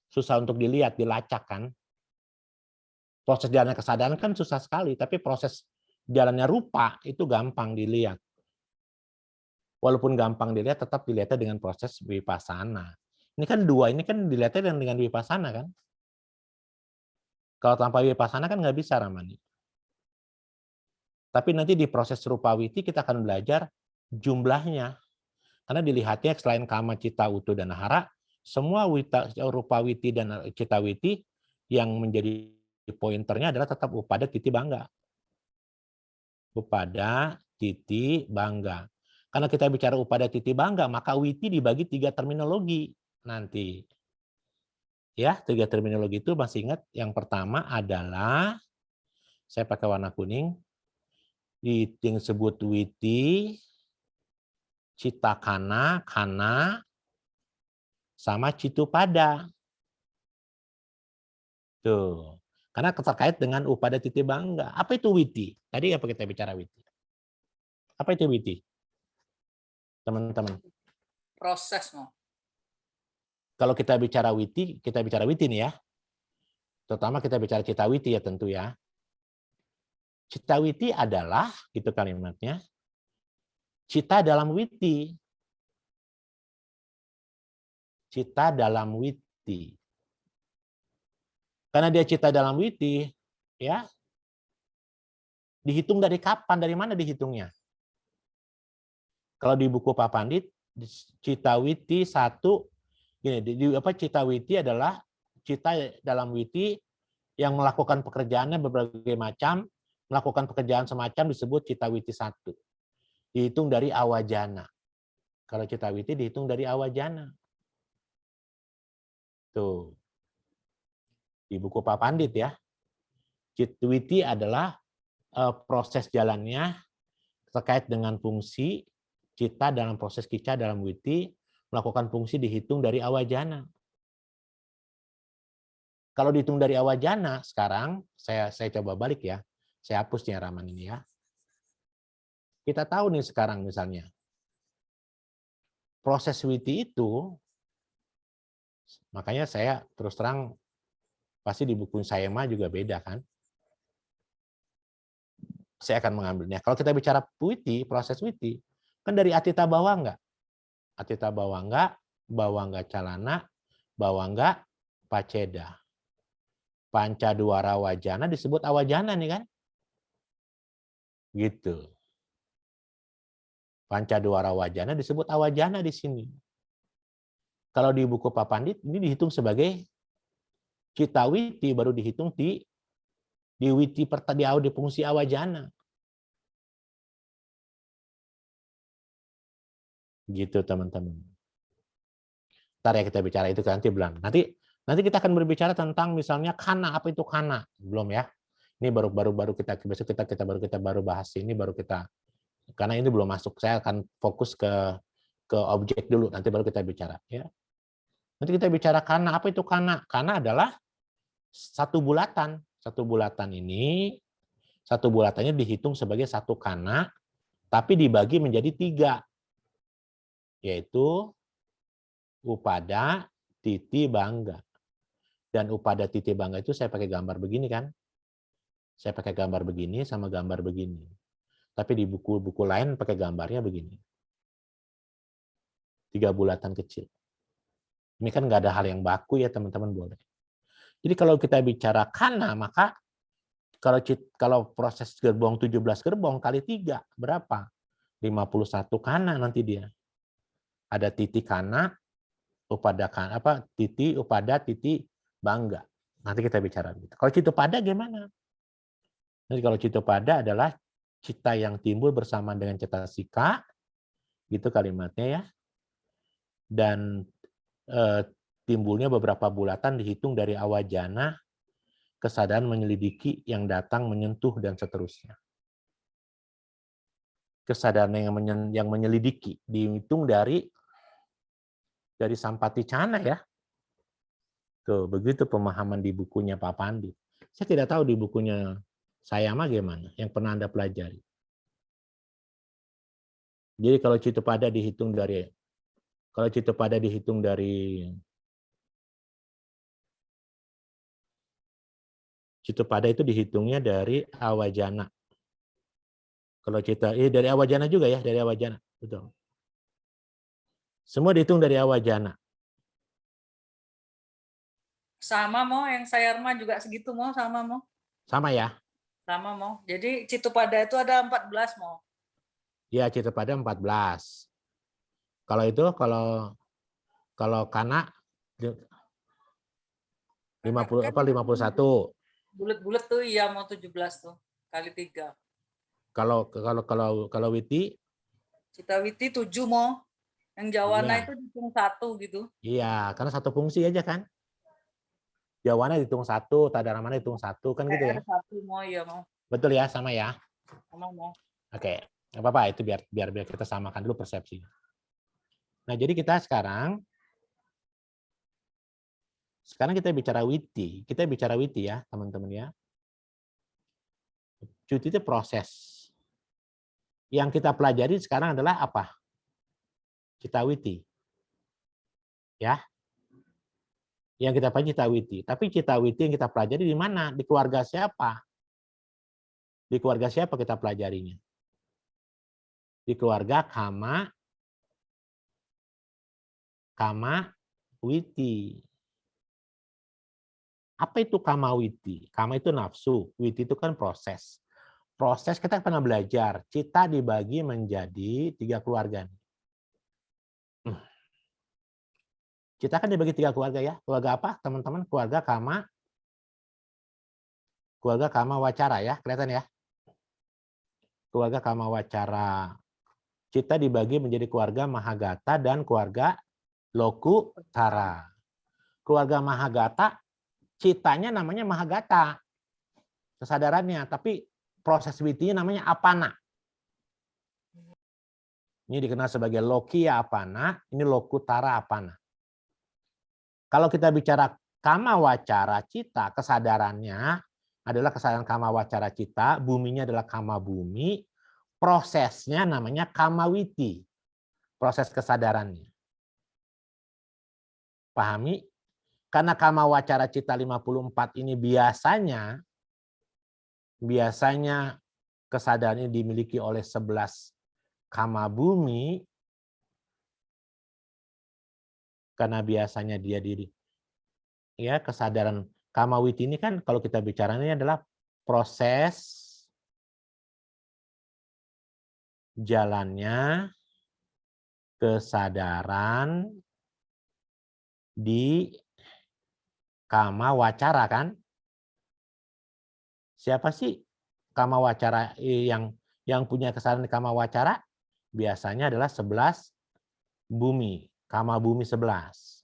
susah untuk dilihat, dilacak kan. Proses jalannya kesadaran kan susah sekali, tapi proses jalannya rupa itu gampang dilihat. Walaupun gampang dilihat, tetap dilihatnya dengan proses vipassana. Ini kan dua, ini kan dilihatnya dengan vipassana kan. Kalau tanpa vipassana kan nggak bisa Ramani. Tapi nanti di proses rupawiti kita akan belajar jumlahnya. Karena dilihatnya selain kama, cita, utu, dan hara, semua rupawiti dan citawiti yang menjadi pointernya adalah tetap upada titi bangga. Upada titi bangga. Karena kita bicara upada titi bangga, maka witi dibagi 3 terminologi nanti. Ya, 3 terminologi itu masih ingat. Yang pertama adalah, saya pakai warna kuning, yang disebut witi, citakana, kana, sama citupada. Tuh. Karena terkait dengan upada titi bangga. Apa itu witi? Tadi apa kita bicara witi? Apa itu witi? Teman-teman. Proses, Mo. Kalau kita bicara witi nih ya. Terutama kita bicara citawiti ya tentu ya. Citawiti adalah, gitu kalimatnya, cita dalam witi. Cita dalam witi. Karena dia cita dalam witi, ya, dihitung dari kapan, dari mana dihitungnya? Kalau di buku Pak Pandit, cita witi 1, gini, cita witi adalah cita dalam witi yang melakukan pekerjaannya berbagai macam, melakukan pekerjaan semacam disebut cita witi 1. Dihitung dari awajana. Kalau cita witi dihitung dari awajana. Tuh. Di buku Pak Pandit ya. Citwiti adalah proses jalannya terkait dengan fungsi cita dalam proses kica dalam witi, melakukan fungsi dihitung dari awajana. Kalau dihitung dari awajana, sekarang saya coba balik ya. Saya hapus nih halaman ini ya. Kita tahu nih sekarang misalnya. Proses witi itu, makanya saya terus terang, pasti di buku saya mah juga beda kan. Saya akan mengambilnya. Kalau kita bicara witi, proses witi, kan dari atita bawangga. Atita bawangga, bawangga calana, bawangga paceda. Pancadwara wajana disebut awajana nih kan. Gitu. Pancadwara Wajana disebut awajana di sini. Kalau di buku Pak Pandit ini dihitung sebagai Citawiti, baru dihitung di witi di audi fungsi awajana. Gitu teman-teman. Ntar ya kita bicara itu nanti belum. Nanti kita akan berbicara tentang misalnya kana, apa itu kana? Belum ya. Ini baru kita besok kita baru bahas ini, baru kita, karena ini belum masuk. Saya akan fokus ke objek dulu, nanti baru kita bicara ya. Nanti kita bicara kana, apa itu kana? Kana adalah satu bulatan. Satu bulatan ini, satu bulatannya dihitung sebagai satu kana, tapi dibagi menjadi 3, yaitu upada, titi, bangga. Dan upada, titi, bangga itu saya pakai gambar begini kan? Saya pakai gambar begini sama gambar begini. Tapi di buku-buku lain pakai gambarnya begini. 3 bulatan kecil. Ini kan nggak ada hal yang baku ya teman-teman, boleh. Jadi kalau kita bicara kana, maka kalau proses gerbong 17 gerbong kali 3 berapa? 51 kana nanti dia. Ada titi kana, upada kana, titi, upada, titi, bangga. Nanti kita bicara. Kalau citupada gimana? Nanti kalau citupada adalah cita yang timbul bersama dengan cetasika, gitu kalimatnya ya. Dan timbulnya beberapa bulatan dihitung dari awajana, kesadaran menyelidiki yang datang menyentuh dan seterusnya. Kesadaran yang menyelidiki dihitung dari Sampaticana ya. Tuh, begitu pemahaman di bukunya Pak Pandit. Saya tidak tahu di bukunya saya mah gimana, yang pernah Anda pelajari. Jadi kalau citupada dihitung dari citupada itu dihitungnya dari awajana. Kalau dari awajana juga ya, dari awajana, betul. Semua dihitung dari awajana. Sama mau, yang saya mah juga segitu mau, sama mau. Sama ya? Sama mau. Jadi citupada itu ada 14 mau. Ya, citupada 14. Kalau itu kalau kana 51. Bulat-bulat tuh iya mau 17 tuh kali 3. Kalau witi? Citawiti 7 mau. Yang Jawana Iya. itu dihitung 1 gitu. Iya, karena satu fungsi aja kan. Jawana dihitung 1, Tadaramana dihitung 1 kan gitu ya. 1 mau ya mau. Betul ya, sama ya. Sama mau. Oke, nggak apa-apa itu biar kita samakan dulu persepsi. Nah, jadi kita sekarang kita bicara witi. Kita bicara witi ya, teman-teman ya. Witi itu proses. Yang kita pelajari sekarang adalah apa? Citawiti. Ya. Yang kita pelajari citawiti. Tapi citawiti yang kita pelajari di mana? Di keluarga siapa? Di keluarga siapa kita pelajarinya? Di keluarga kama witi. Apa itu kama witi? Kama itu nafsu, witi itu kan proses. Proses kita pernah belajar, cita dibagi menjadi 3 keluarga. Cita kan dibagi 3 keluarga ya. Keluarga apa teman-teman? Keluarga kama wacara ya, kelihatan ya. Keluarga kama wacara. Cita dibagi menjadi keluarga mahagata dan keluarga lokutara. Keluarga mahagata, citanya namanya mahagata, kesadarannya, tapi proses witinya namanya apana. Ini dikenal sebagai lokia apana, ini lokutara apana. Kalau kita bicara kama wacara cita, kesadarannya adalah kesadaran kama wacara cita, buminya adalah kama bumi, prosesnya namanya kama witi, proses kesadarannya. Pahami? Karena kama wacara cita 54 ini biasanya kesadaran ini dimiliki oleh 11 kama bumi, karena biasanya dia kesadaran kama witi ini kan kalau kita bicara ini adalah proses jalannya kesadaran di kama wacara kan? Siapa sih kama wacara yang punya kesadaran di kama wacara? Biasanya adalah 11 bumi, kama bumi 11.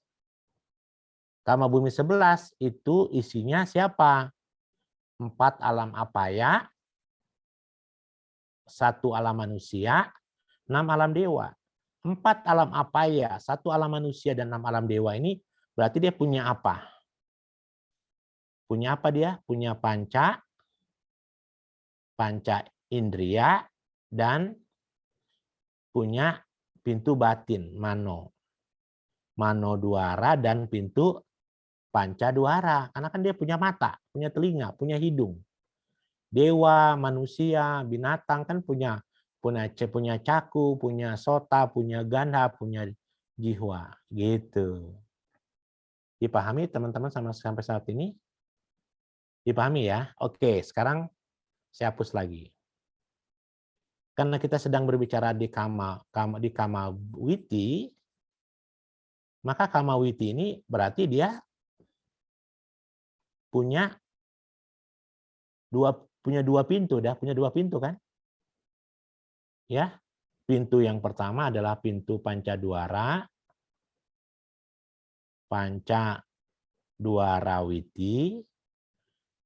Kama bumi 11 itu isinya siapa? 4 alam apaya, 1 alam manusia, 6 alam dewa. 4 alam apaya, 1 alam manusia, dan 6 alam dewa ini berarti dia punya apa? Punya apa dia? Punya panca indria, dan punya pintu batin, mano. Mano duara dan pintu panca duara. Karena kan dia punya mata, punya telinga, punya hidung. Dewa, manusia, binatang kan punya caku, punya sota, punya gandha, punya jihwa, gitu. Dipahami teman-teman sampai saat ini? Dipahami ya? Oke, sekarang saya hapus lagi. Karena kita sedang berbicara di kama witi, maka kama witi ini berarti dia punya dua pintu, punya dua pintu kan? Ya, pintu yang pertama adalah pintu panca duara witi.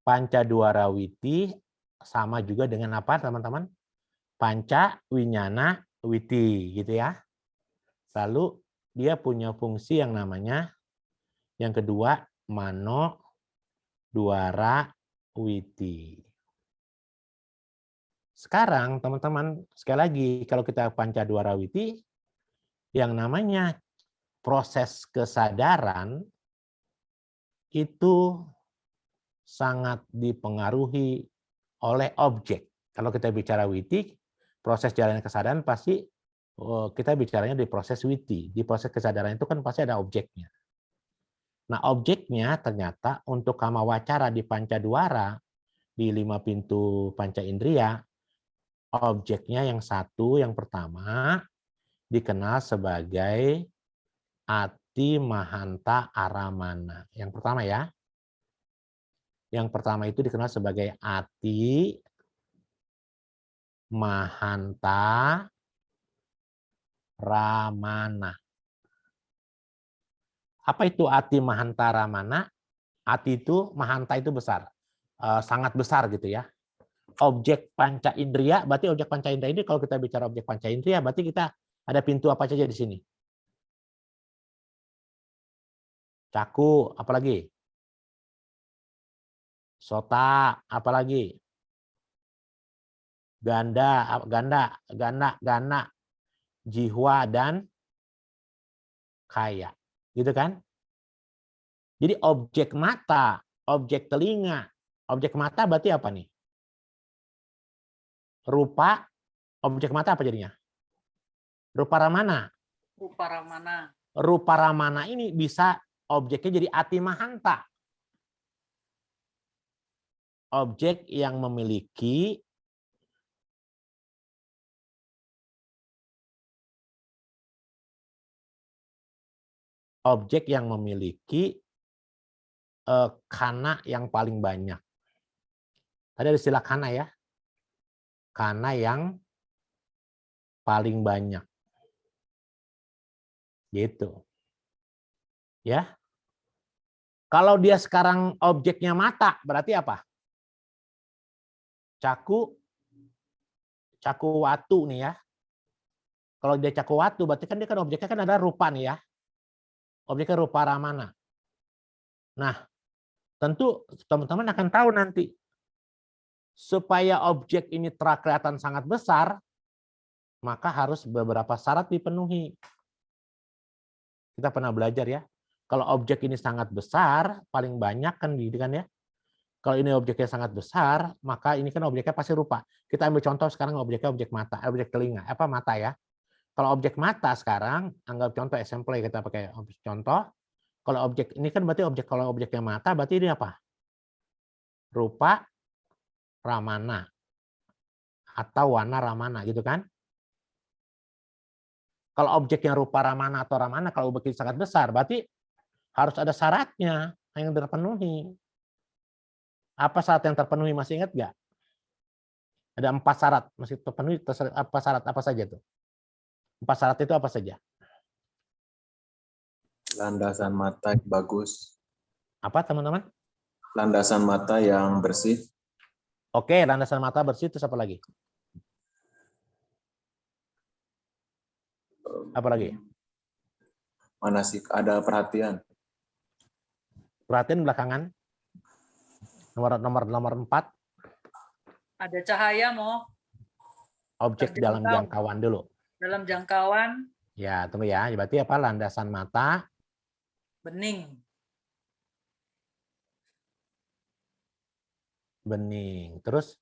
Panca duara witi sama juga dengan apa, teman-teman? Panca winyana witi, gitu ya. Lalu dia punya fungsi yang namanya, yang kedua, mano duara witi. Sekarang teman-teman, sekali lagi, kalau kita panca duara witi, yang namanya proses kesadaran itu sangat dipengaruhi oleh objek. Kalau kita bicara witi, proses jalan kesadaran pasti kita bicaranya di proses witi. Di proses kesadaran itu kan pasti ada objeknya. Nah, objeknya ternyata untuk kama wacara di panca duara, di 5 pintu panca indria, objeknya yang satu, yang pertama, dikenal sebagai ati mahanta aramana. Yang pertama ya. Yang pertama itu dikenal sebagai ati mahanta ramana. Apa itu ati mahanta ramana? Ati itu, mahanta itu besar. Sangat besar gitu ya. Objek panca indria, berarti objek panca indria ini, kalau kita bicara objek panca indria, berarti kita ada pintu apa saja di sini? Caku, apalagi? Sota, apalagi? Ganda, jihwa, dan kaya. Gitu kan? Jadi objek mata, objek telinga, objek mata berarti apa nih? Rupa, objek mata apa jadinya? Rupa ramana. Rupa ramana. Rupa ramana ini bisa objeknya jadi ati mahanta. Objek yang memiliki kana yang paling banyak. Tadi ada istilah kana ya. Kana yang paling banyak. Gitu. Ya. Kalau dia sekarang objeknya mata, berarti apa? Caku watu nih ya. Kalau dia caku watu, berarti kan dia kan objeknya kan ada rupa nih ya. Objeknya rupa ramana. Nah, tentu teman-teman akan tahu nanti, supaya objek ini kelihatan sangat besar, maka harus beberapa syarat dipenuhi. Kita pernah belajar ya, kalau objek ini sangat besar, paling banyak kan ya. Kalau ini objeknya sangat besar, maka ini kan objeknya pasti rupa. Kita ambil contoh sekarang objeknya objek mata, objek telinga, mata ya. Kalau objek mata sekarang, anggap contoh example kita pakai contoh. Kalau objek ini kan berarti kalau objeknya mata, berarti ini apa? Rupa ramana atau warna ramana gitu kan? Kalau objeknya rupa Ramana atau Ramana, kalau begitu sangat besar, berarti harus ada syaratnya yang terpenuhi. Apa syarat yang terpenuhi, masih ingat nggak? Ada 4 syarat, masih terpenuhi. Apa syarat apa saja tuh? 4 syarat itu apa saja? Landasan mata yang bagus. Apa teman-teman? Landasan mata yang bersih. Oke, landasan mata bersih, terus apa lagi? Apa lagi? Manasik, ada perhatian. Perhatian belakangan. Nomor 4, Ada cahaya mau objek dalam terjangkau. jangkauan dulu. Dalam jangkauan Ya, tunggu ya. Berarti apa? Landasan mata bening. bening. Terus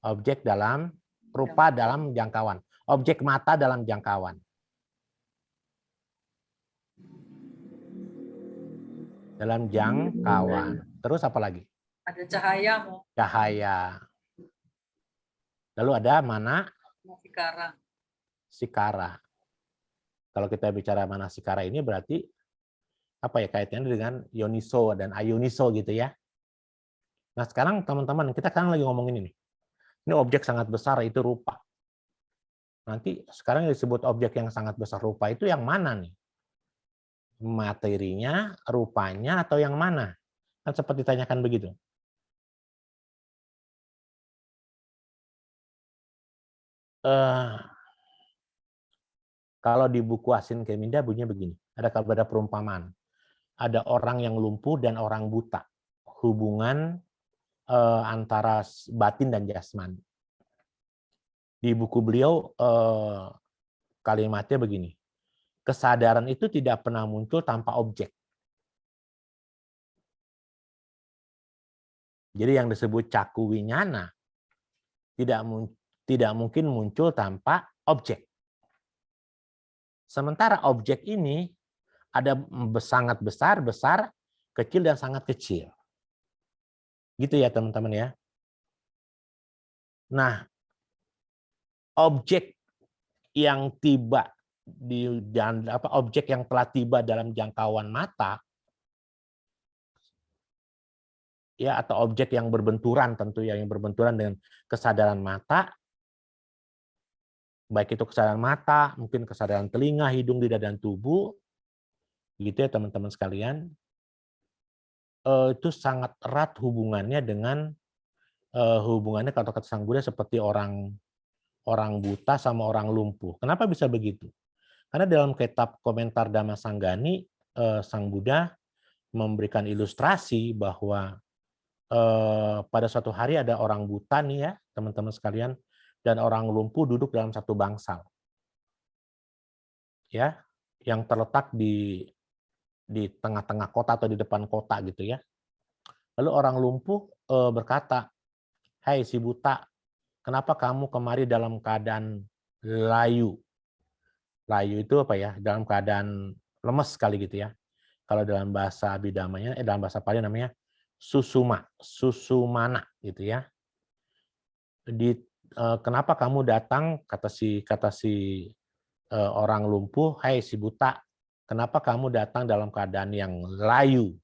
objek dalam rupa dalam jangkauan. Objek mata dalam jangkauan. Dalam jangkauan. Terus apa lagi? Ada cahaya mau Cahaya. Lalu ada mana? Sikara. Sikara. Kalau kita bicara mana sikara ini berarti apa ya, kaitannya dengan Yoniso dan Ayoniso gitu ya. Nah sekarang teman-teman, kita sekarang lagi ngomongin ini. Ini objek sangat besar, itu rupa. Nanti sekarang disebut objek yang sangat besar rupa itu yang mana nih? Materinya, rupanya, atau yang mana? Kan seperti ditanyakan begitu. Kalau di buku Asin Keminda bunyinya begini. Ada perumpamaan. Ada orang yang lumpuh dan orang buta. Hubungan antara batin dan jasmani. Di buku beliau kalimatnya begini. Kesadaran itu tidak pernah muncul tanpa objek. Jadi yang disebut caku winyana tidak mungkin muncul tanpa objek. Sementara objek ini ada sangat besar, besar, kecil, dan sangat kecil. Gitu ya teman-teman ya. Nah, objek yang tiba objek yang telah tiba dalam jangkauan mata, ya, atau objek yang berbenturan, tentu ya, yang berbenturan dengan kesadaran mata, baik itu kesadaran mata, mungkin kesadaran telinga, hidung, lidah, dan tubuh, gitu ya teman-teman sekalian, itu sangat erat hubungannya dengan hubungannya kalau kata Sang Buddha seperti orang buta sama orang lumpuh. Kenapa bisa begitu? Karena dalam kitab komentar Dhamma Sanggani, Sang Buddha memberikan ilustrasi bahwa pada suatu hari ada orang buta nih ya, teman-teman sekalian, dan orang lumpuh duduk dalam satu bangsal. Ya, yang terletak di tengah-tengah kota atau di depan kota gitu ya. Lalu orang lumpuh berkata, "Hai si buta, kenapa kamu kemari dalam keadaan layu?" Layu itu apa ya? Dalam keadaan lemes sekali gitu ya. Kalau dalam bahasa Abhidhamanya, dalam bahasa Pali namanya susumana gitu ya. Kenapa kamu datang, kata si orang lumpuh, "Hai si buta, kenapa kamu datang dalam keadaan yang layu?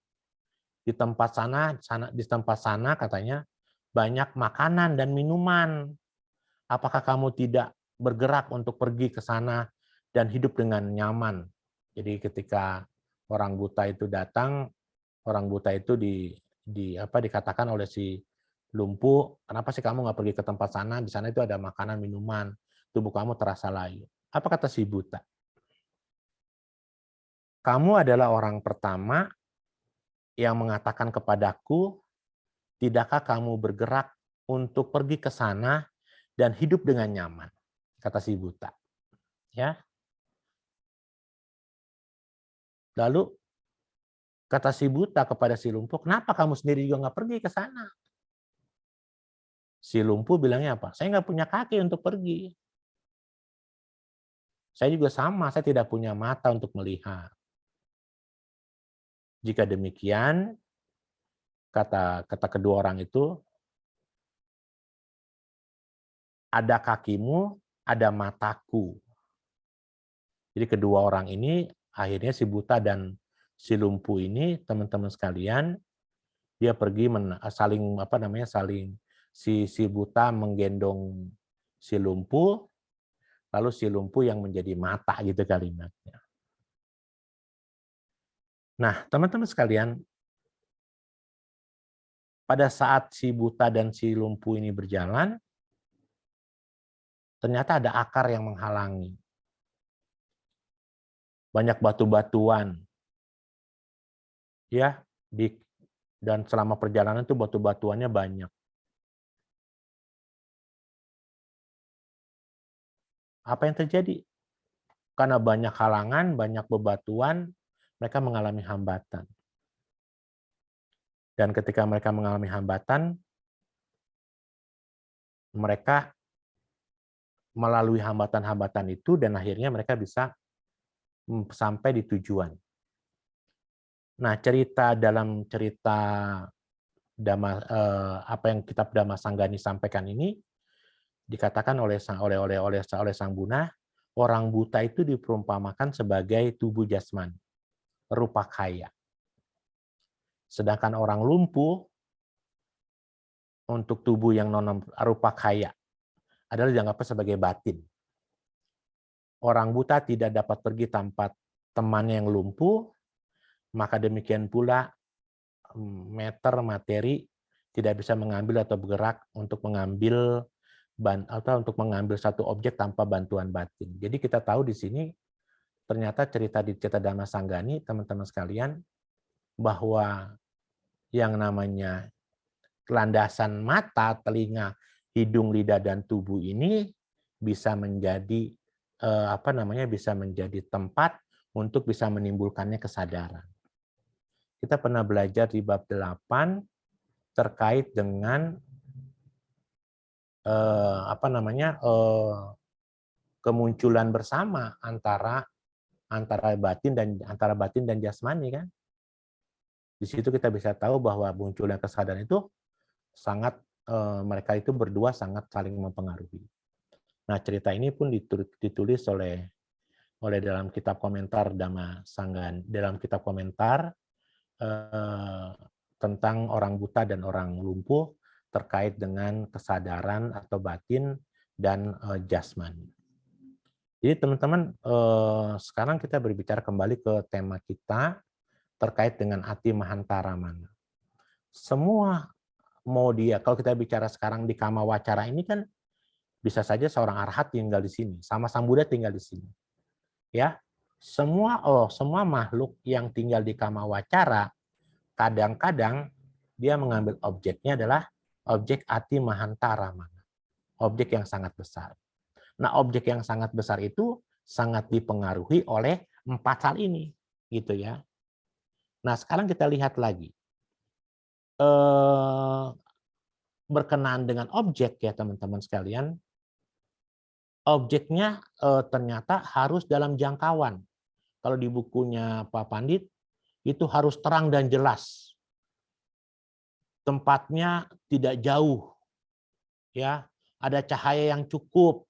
Di tempat sana katanya banyak makanan dan minuman. Apakah kamu tidak bergerak untuk pergi ke sana dan hidup dengan nyaman?" Jadi ketika orang buta itu datang, orang buta itu dikatakan oleh si lumpuh, "Kenapa sih kamu nggak pergi ke tempat sana? Di sana itu ada makanan, minuman, tubuh kamu terasa layu." Apa kata si buta? "Kamu adalah orang pertama yang mengatakan kepadaku, tidakkah kamu bergerak untuk pergi ke sana dan hidup dengan nyaman?" Kata si buta. Ya. Lalu kata si buta kepada si lumpuh, "Kenapa kamu sendiri juga nggak pergi ke sana?" Si lumpuh bilangnya apa? "Saya nggak punya kaki untuk pergi. Saya juga sama, saya tidak punya mata untuk melihat." Jika demikian, kata kedua orang itu, "Ada kakimu, ada mataku. Jadi kedua orang ini akhirnya si buta dan si lumpuh ini, teman-teman sekalian, dia pergi saling si buta menggendong si lumpuh, lalu si lumpuh yang menjadi mata gitu kalimatnya. Nah, teman-teman sekalian, pada saat si buta dan si lumpuh ini berjalan, ternyata ada akar yang menghalangi. Banyak batu-batuan. Ya, dan selama perjalanan itu batu-batuannya banyak. Apa yang terjadi? Karena banyak halangan, banyak bebatuan, mereka mengalami hambatan. Dan ketika mereka mengalami hambatan, mereka melalui hambatan-hambatan itu dan akhirnya mereka bisa sampai di tujuan. Nah, dalam cerita apa yang kitab Dhamma Sanggani sampaikan ini dikatakan oleh Sang Buddha, orang buta itu diperumpamakan sebagai tubuh jasmani, rupa kaya. Sedangkan orang lumpuh untuk tubuh yang rupa kaya adalah dianggap sebagai batin. Orang buta tidak dapat pergi tanpa temannya yang lumpuh, maka demikian pula materi tidak bisa mengambil atau bergerak untuk mengambil satu objek tanpa bantuan batin. Jadi kita tahu di sini ternyata cerita di cerita Dhamma Sanggani, teman-teman sekalian, bahwa yang namanya landasan mata, telinga, hidung, lidah, dan tubuh ini bisa menjadi bisa menjadi tempat untuk bisa menimbulkannya kesadaran. Kita pernah belajar di bab 8 terkait dengan kemunculan bersama antara batin dan jasmani kan. Di situ kita bisa tahu bahwa munculnya kesadaran itu sangat mereka itu berdua sangat saling mempengaruhi. Nah, cerita ini pun ditulis oleh dalam kitab komentar Dhamma Sanggani, dalam kitab komentar tentang orang buta dan orang lumpuh terkait dengan kesadaran atau batin dan jasmani. Jadi teman-teman, sekarang kita berbicara kembali ke tema kita terkait dengan Ati Mahantara Mana. Semua mau dia, kalau kita bicara sekarang di Kama Wacara ini kan bisa saja seorang arhat tinggal di sini, sama Sang Buddha tinggal di sini. Ya, semua makhluk yang tinggal di Kama Wacara kadang-kadang dia mengambil objeknya adalah objek Ati Mahantara Mana, objek yang sangat besar. Nah, objek yang sangat besar itu sangat dipengaruhi oleh 4 hal ini, gitu ya. Nah, sekarang kita lihat lagi. Berkenaan dengan objek ya teman-teman sekalian, objeknya ternyata harus dalam jangkauan. Kalau di bukunya Pak Pandit, itu harus terang dan jelas. Tempatnya tidak jauh, ya, ada cahaya yang cukup,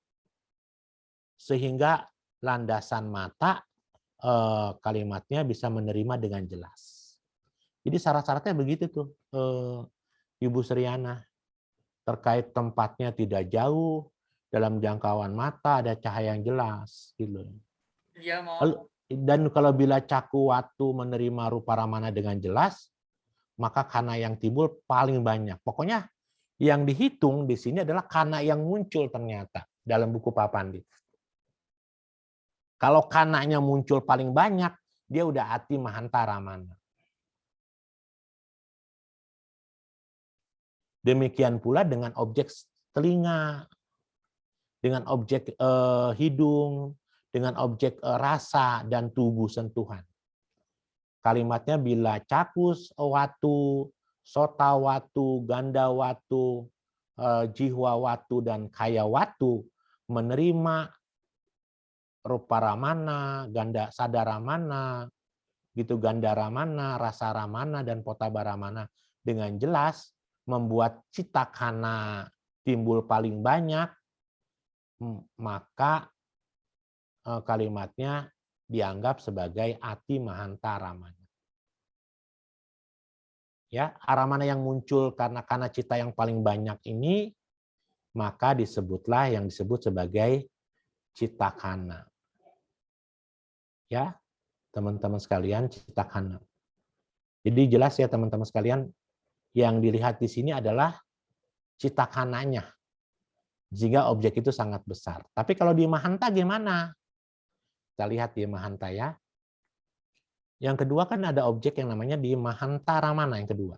sehingga landasan mata kalimatnya bisa menerima dengan jelas. Jadi syarat-syaratnya begitu tuh, Ibu Sriana, terkait tempatnya tidak jauh, dalam jangkauan mata ada cahaya yang jelas, gitu. Iya, mau. Dan kalau bila caku watu menerima rupa ramana dengan jelas, maka kana yang timbul paling banyak. Pokoknya yang dihitung di sini adalah kana yang muncul ternyata dalam buku Pak Pandit. Kalau kananya muncul paling banyak, dia udah Ati Mahantara Mana. Demikian pula dengan objek telinga, dengan objek hidung, dengan objek rasa dan tubuh sentuhan. Kalimatnya bila cakus watu, sota watu, ganda watu, jihwa watu, dan kaya watu menerima rupa ramana, ganda sadara mana, gitu, ganda ramana, rasa ramana, dan potaba ramana dengan jelas, membuat cita kana timbul paling banyak, maka kalimatnya dianggap sebagai ati mahanta ramana. Ya, aramana yang muncul karena cita yang paling banyak ini, maka disebutlah yang disebut sebagai citakana. Ya, teman-teman sekalian, citakana. Jadi jelas ya teman-teman sekalian, yang dilihat di sini adalah citakananya. Sehingga objek itu sangat besar. Tapi kalau di mahanta gimana? Kita lihat di mahanta ya. Yang kedua kan ada objek yang namanya di mahanta ramana yang kedua.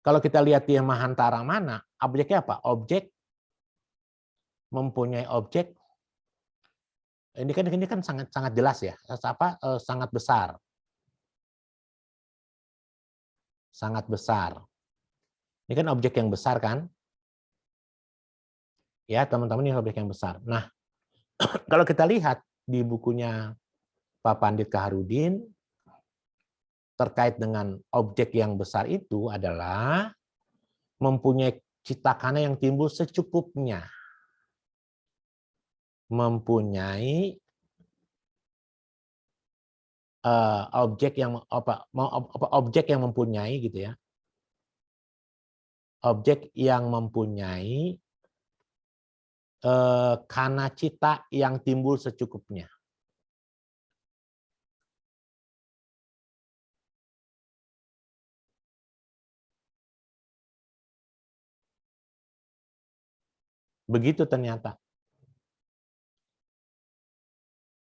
Kalau kita lihat di mahanta ramana, objeknya apa? Objek mempunyai objek. Ini kan sangat jelas ya. Sangat besar. Sangat besar. Ini kan objek yang besar kan? Ya, teman-teman, ini objek yang besar. Nah, kalau kita lihat di bukunya Pak Pandit Kaharudin, terkait dengan objek yang besar itu adalah mempunyai citakana yang timbul secukupnya. Mempunyai objek yang mempunyai gitu ya. Objek yang mempunyai kana cita yang timbul secukupnya. Begitu ternyata.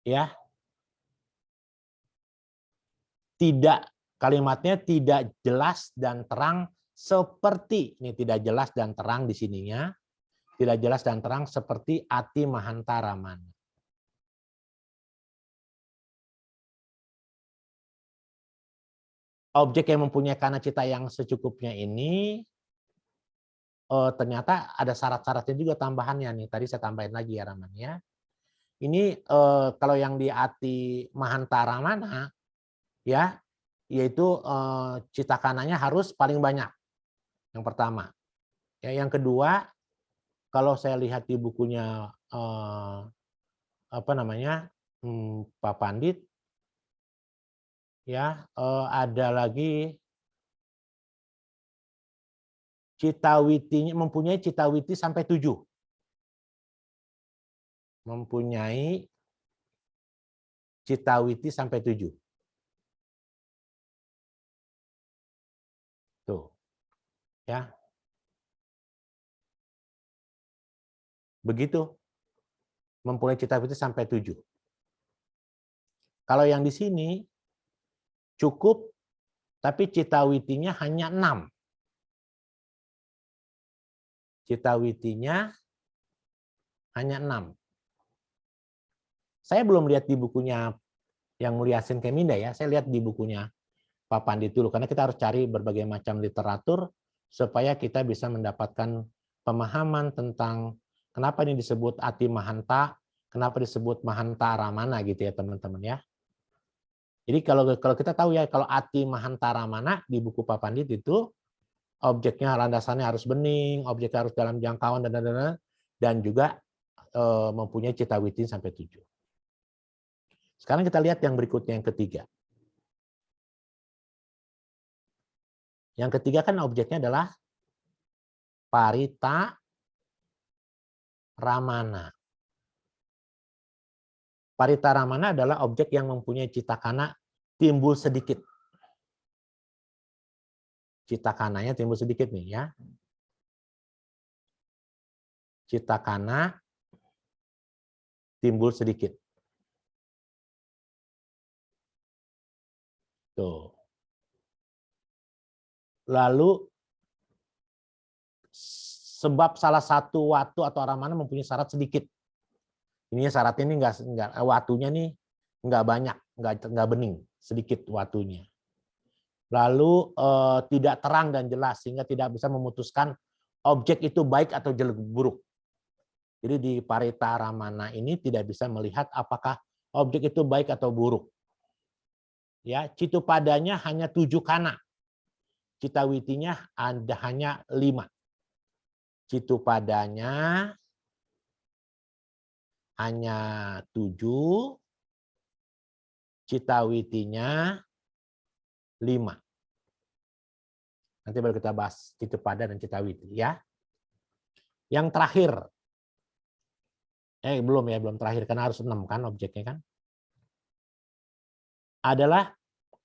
Ya. Kalimatnya tidak jelas dan terang seperti, ini tidak jelas dan terang di sininya, tidak jelas dan terang seperti ati mahanta ramana. Objek yang mempunyai kana cita yang secukupnya ini ternyata ada syarat-syaratnya juga tambahannya nih. Tadi saya tambahin lagi ya Raman ya. Ini kalau yang di ati mahanta ramana ya, yaitu citakananya harus paling banyak. Yang pertama. Ya, yang kedua, kalau saya lihat di bukunya Pak Pandit ya, ada lagi citawitinya, mempunyai citawiti sampai 7. Mempunyai citawiti sampai 7. Tuh. Ya. Begitu. Mempunyai citawiti sampai 7. Kalau yang di sini cukup, tapi citawitinya hanya 6. Citawitinya hanya 6. Saya belum lihat di bukunya yang Mulia Yasin Keminda ya, saya lihat di bukunya Pak Pandit dulu, karena kita harus cari berbagai macam literatur supaya kita bisa mendapatkan pemahaman tentang kenapa ini disebut ati mahanta, kenapa disebut mahanta ramana gitu ya teman-teman ya. Jadi kalau kita tahu ya, kalau ati mahanta ramana di buku Pak Pandit itu objeknya landasannya harus bening, objeknya harus dalam jangkauan dan juga mempunyai citawiti sampai 7. Sekarang kita lihat yang berikutnya, yang ketiga. Yang ketiga kan objeknya adalah parita ramana. Parita ramana adalah objek yang mempunyai citakana timbul sedikit. Citakananya timbul sedikit nih ya. Citakana timbul sedikit. Tuh. Lalu sebab salah satu watu atau aramana mempunyai syarat sedikit. Ini syaratnya ini enggak watunya nih enggak banyak, enggak bening, sedikit watunya. Lalu tidak terang dan jelas sehingga tidak bisa memutuskan objek itu baik atau jelek buruk. Jadi di parita ramana ini tidak bisa melihat apakah objek itu baik atau buruk. Ya, citu padanya hanya 7 kana. Citawitinya ada hanya 5. Citupadanya hanya 7. Citawitinya 5. Nanti baru kita bahas Citupada dan Citawiti ya. Yang terakhir, belum terakhir karena harus 6 kan objeknya kan. Adalah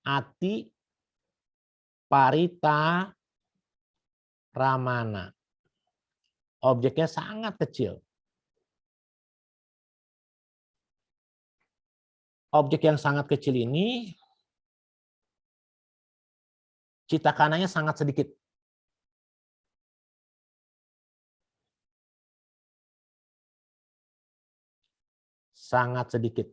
Ati Parita Ramana. Objeknya sangat kecil. Objek yang sangat kecil ini citakananya sangat sedikit. Sangat sedikit.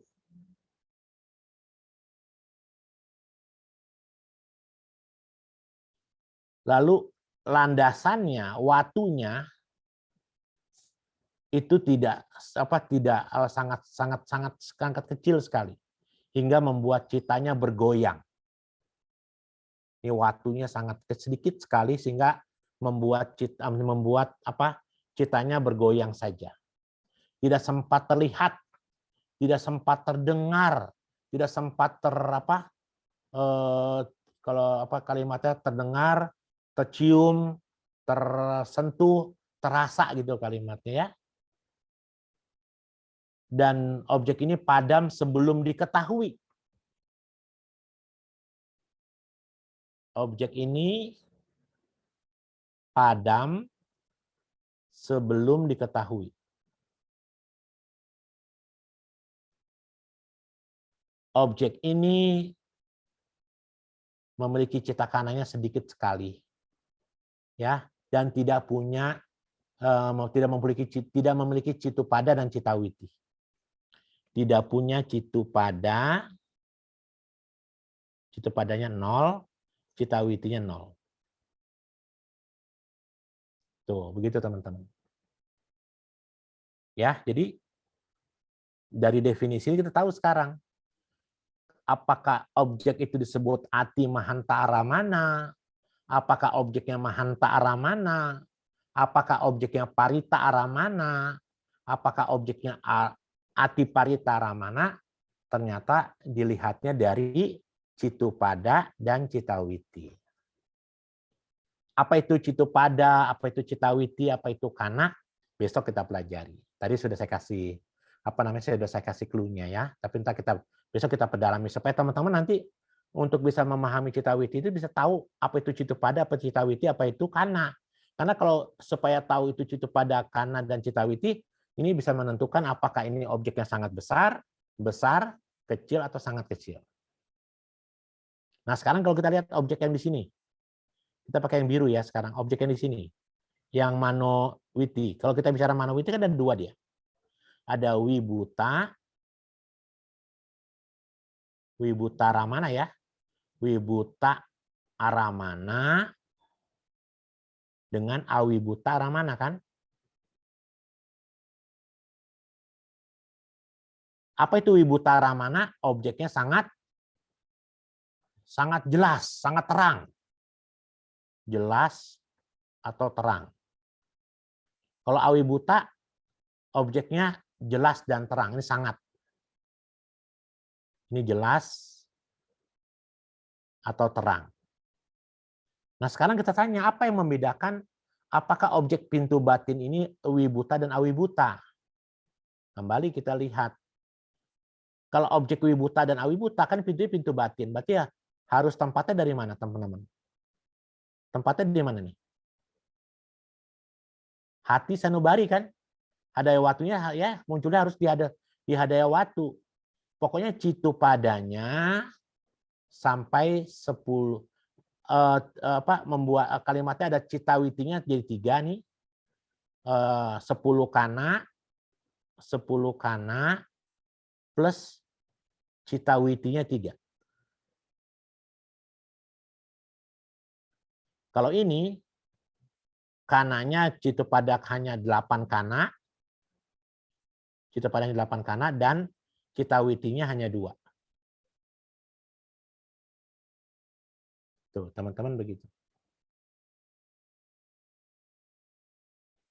Lalu landasannya, watunya itu sangat kecil sekali hingga membuat citanya bergoyang. Ini watunya sangat sedikit sekali sehingga membuat citanya bergoyang saja. Tidak sempat terlihat, tidak sempat terdengar, tidak sempat kalimatnya terdengar, tercium, tersentuh, terasa gitu kalimatnya ya. Dan objek ini padam sebelum diketahui. Objek ini padam sebelum diketahui. Objek ini memiliki citakananya sedikit sekali, ya, dan tidak memiliki citupada dan citawiti. Tidak punya citupada, citupadanya 0, citawitinya 0. Tuh, begitu teman-teman. Ya, jadi dari definisi kita tahu sekarang apakah objek itu disebut Ati Mahanta Aramana, apakah objeknya Mahanta Aramana, apakah objeknya Parita Aramana, apakah objeknya Ati Parita Aramana. Ternyata dilihatnya dari citupada dan citawiti. Apa itu citupada, apa itu citawiti, apa itu kana, besok kita pelajari. Tadi sudah saya kasih clue-nya ya. Tapi besok kita perdalami supaya teman-teman nanti untuk bisa memahami citawiti itu bisa tahu apa itu citupada, apa citawiti, apa itu kana. Karena kalau supaya tahu itu citupada, kana dan citawiti, ini bisa menentukan apakah ini objeknya sangat besar, kecil atau sangat kecil. Nah, sekarang kalau kita lihat objek yang di sini. Kita pakai yang biru ya sekarang, objek yang di sini. Yang manowiti. Kalau kita bicara manowiti kan ada 2 dia. Ada wibuta ramana ya. Wibuta aramana dengan awibuta ramana kan. Apa itu wibuta ramana? Objeknya sangat jelas, sangat terang. Jelas atau terang. Kalau awibuta, objeknya jelas dan terang. Ini sangat. Ini jelas atau terang. Nah, sekarang kita tanya, apa yang membedakan apakah objek pintu batin ini wibuta dan awibuta? Kembali kita lihat. Kalau objek wibuta dan awibuta kan pintunya pintu batin. Berarti ya harus tempatnya dari mana, teman-teman? Tempatnya di mana nih? Hati sanubari kan? Hadaya watunya ya munculnya harus di hadaya watu. Pokoknya citupadanya sampai 10 membuat kalimatnya ada citawitinya jadi 3 nih. 10 kana plus citawitinya 3. Kalau ini kananya citupada hanya 8 kana. Citupadanya 8 kana dan citawitinya hanya 2. Tuh, teman-teman begitu.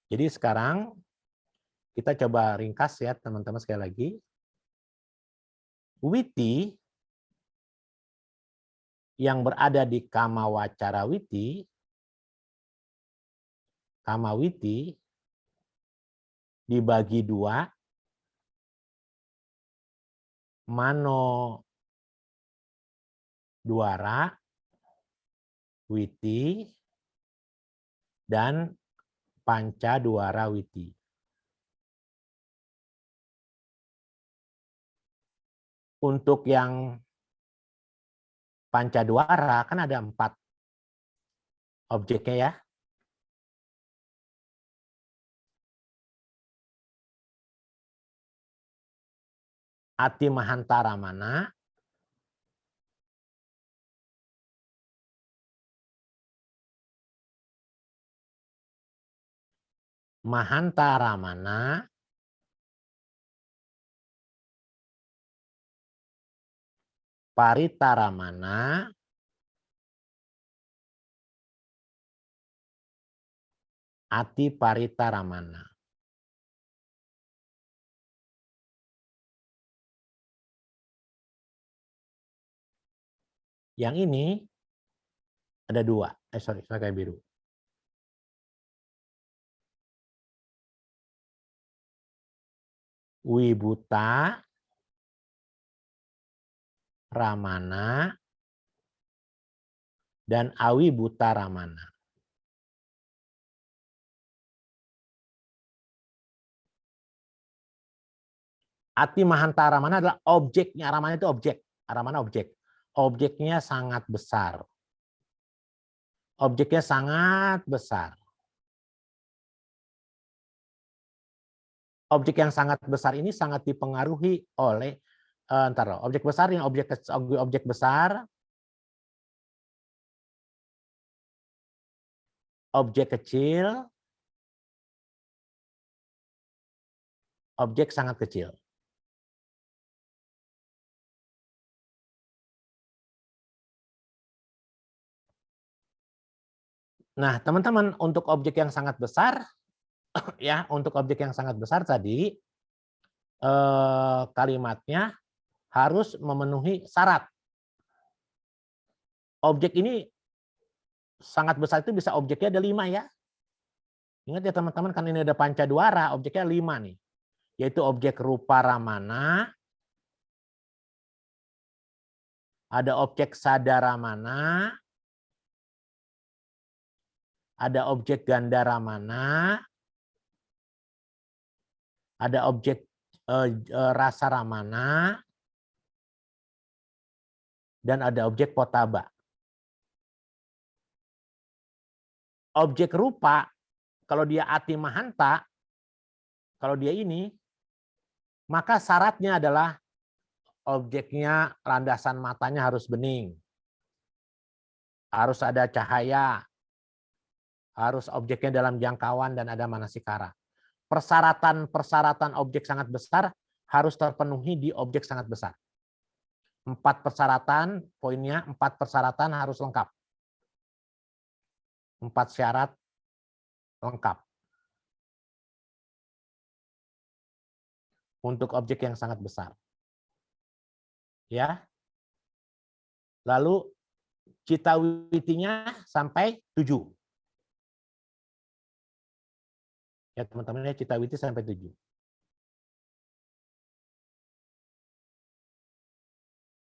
Jadi sekarang kita coba ringkas ya teman-teman sekali lagi. Witi yang berada di Kamawacara Witi, Kamawiti dibagi dua, Mano Dwara Witi dan Panca Dwara Witi. Untuk yang Pancadwara kan ada 4 objeknya ya. Ati Mahantara Mana, Mahantara Mana, Paritara Mana, Ati Paritara Mana. Yang ini ada 2. Sorry, kayak biru. Wibuta Ramana dan Awibuta Ramana. Ati Mahantara Ramana adalah objeknya. Ramana itu objek. Ramana objek. Objeknya sangat besar. Objeknya sangat besar. Objek yang sangat besar ini sangat dipengaruhi oleh objek besar yang objek besar, objek kecil, objek sangat kecil. Nah, teman-teman, untuk objek yang sangat besar, ya, untuk objek yang sangat besar tadi, kalimatnya harus memenuhi syarat. Objek ini sangat besar itu bisa objeknya ada 5 ya. Ingat ya teman-teman, kan ini ada Pancadwara, objeknya 5 nih. Yaitu objek rupa Ramana, ada objek sadara Ramana, ada objek ganda Ramana, ada objek rasa Ramana, dan ada objek potaba. Objek rupa, kalau dia ati mahanta, kalau dia ini, maka syaratnya adalah objeknya, landasan matanya harus bening. Harus ada cahaya. Harus objeknya dalam jangkauan dan ada manasikara. Persyaratan objek sangat besar harus terpenuhi di objek sangat besar. 4 persyaratan, poinnya 4 persyaratan harus lengkap. 4 syarat lengkap. Untuk objek yang sangat besar. Ya. Lalu citawitinya sampai 7. Ya teman-teman, ya citawiti sampai 7.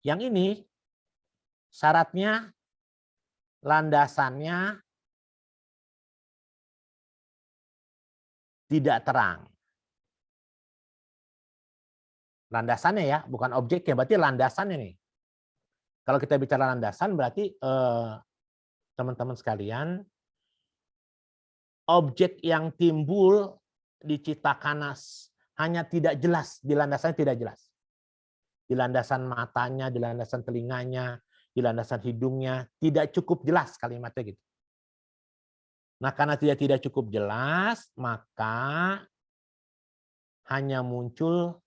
Yang ini syaratnya, landasannya tidak terang. Landasannya ya, bukan objeknya, berarti landasannya nih. Kalau kita bicara landasan berarti teman-teman sekalian, objek yang timbul di Citakana hanya tidak jelas, di landasannya tidak jelas. Di landasan matanya, di landasan telinganya, di landasan hidungnya, tidak cukup jelas kalimatnya gitu. Nah, karena tidak cukup jelas, maka hanya muncul,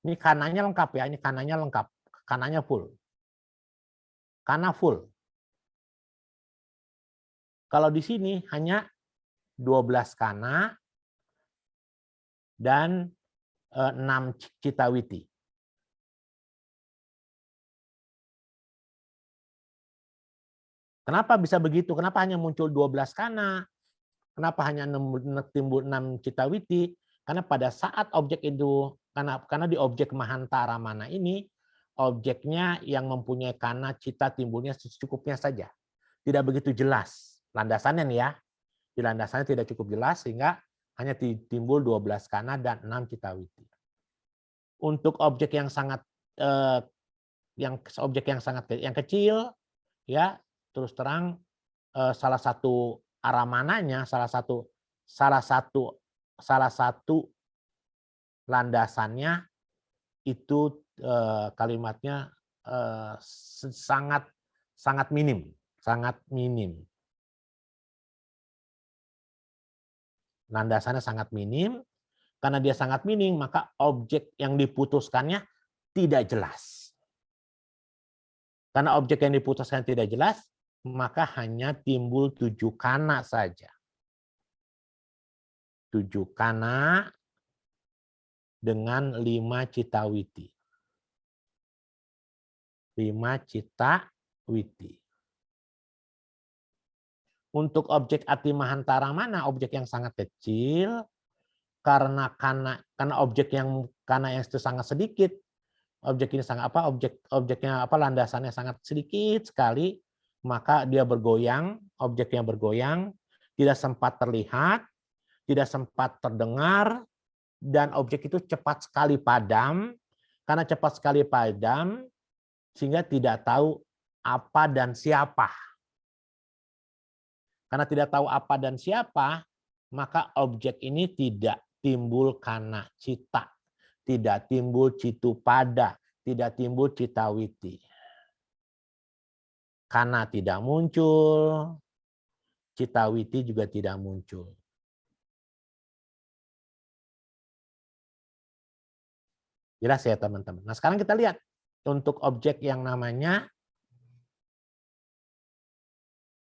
ini kanannya lengkap ya, ini kanannya lengkap, kanannya full. Kana full. Kalau di sini hanya 12 kana, dan 6 Citawiti. Kenapa bisa begitu? Kenapa hanya muncul 12 kana? Kenapa hanya timbul 6 Citawiti? Karena pada saat objek itu, karena di objek Mahanta Ramana ini, objeknya yang mempunyai kana cita timbulnya secukupnya saja. Tidak begitu jelas landasannya nih ya. Di landasannya tidak cukup jelas sehingga hanya timbul 12 kana dan 6 Citawiti. Untuk objek yang sangat yang kecil ya, terus terang salah satu aramananya, salah satu landasannya itu kalimatnya sangat minim. Landasannya sangat minim. Karena dia sangat minim, maka objek yang diputuskannya tidak jelas. Karena objek yang diputuskan tidak jelas, maka hanya timbul 7 kana saja. 7 kana dengan 5 Citawiti. 5 Citawiti. Untuk objek Ati Mahantara mana? Objek yang sangat kecil, karena objek yang itu sangat sedikit, objek ini sangat objeknya landasannya sangat sedikit sekali, maka dia bergoyang, objeknya bergoyang, tidak sempat terlihat, tidak sempat terdengar, dan objek itu cepat sekali padam. Karena cepat sekali padam, sehingga tidak tahu apa dan siapa. Karena tidak tahu apa dan siapa, maka objek ini tidak timbul kana cita, tidak timbul citupada, tidak timbul Citawiti. Kana tidak muncul, Citawiti juga tidak muncul. Jelas ya teman-teman. Nah sekarang kita lihat untuk objek yang namanya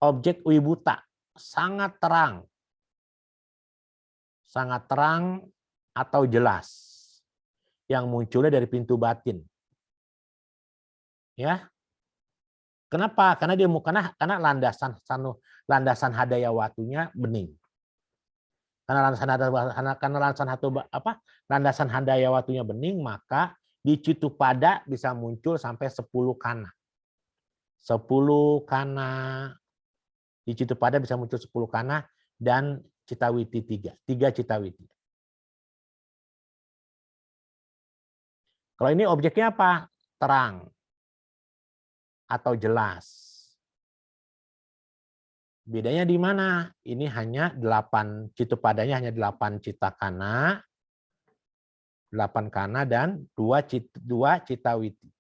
objek wibuta, sangat terang atau jelas yang munculnya dari pintu batin. Ya. Kenapa? Karena landasan hadaya watunya bening. Karena landasan hadaya watunya bening, maka di Citupada bisa muncul sampai 10 kana. 10 kana. Di Citupada bisa muncul 10 kana dan Citawiti 3 Citawiti. Kalau ini objeknya apa? Terang atau jelas. Bedanya di mana? Ini hanya 8 Citupadanya hanya 8 citakana, 8 kana dan 2 Citawiti.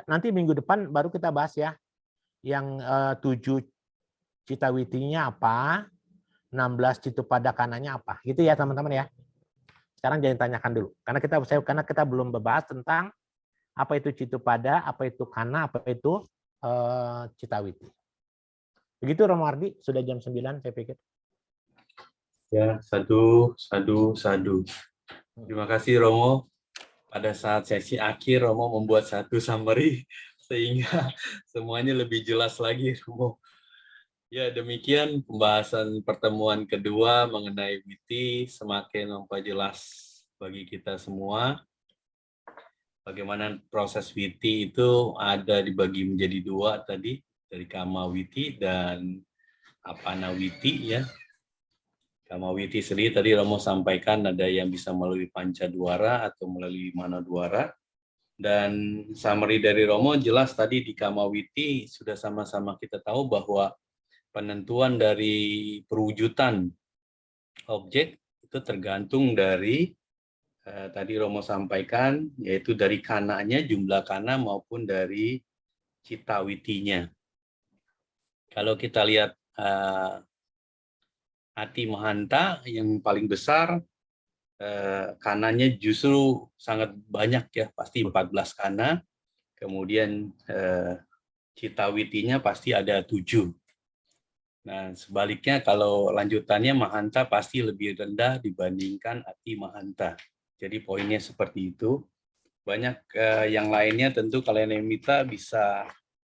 Nanti minggu depan baru kita bahas ya. Yang 7 Citawitinya apa, 16 Citupada kananya apa, gitu ya teman-teman ya. Sekarang jangan tanyakan dulu, karena kita belum membahas tentang apa itu Citupada, apa itu kana, apa itu Citawiti. Begitu Romo Ardi, sudah jam 9 saya pikir. Ya, sadu. Terima kasih Romo. Pada saat sesi akhir Romo membuat satu summary sehingga semuanya lebih jelas lagi Romo. Ya, demikian pembahasan pertemuan kedua mengenai witi semakin memperjelas bagi kita semua. Bagaimana proses witi itu ada dibagi menjadi 2 tadi, dari kama witi dan apana witi ya. Kama witi sendiri tadi Romo sampaikan ada yang bisa melalui pancadwara atau melalui manadwara. Dan summary dari Romo jelas tadi di kama witi sudah sama-sama kita tahu bahwa penentuan dari perwujudan objek itu tergantung dari tadi Romo sampaikan, yaitu dari kananya, jumlah kana maupun dari citawitinya. Kalau kita lihat Ati Mahanta yang paling besar, kananya justru sangat banyak ya, pasti 14 kana. Kemudian citawitinya pasti ada 7. Nah, sebaliknya kalau lanjutannya Mahanta pasti lebih rendah dibandingkan Ati Mahanta. Jadi poinnya seperti itu. Banyak yang lainnya tentu kalian yang minta bisa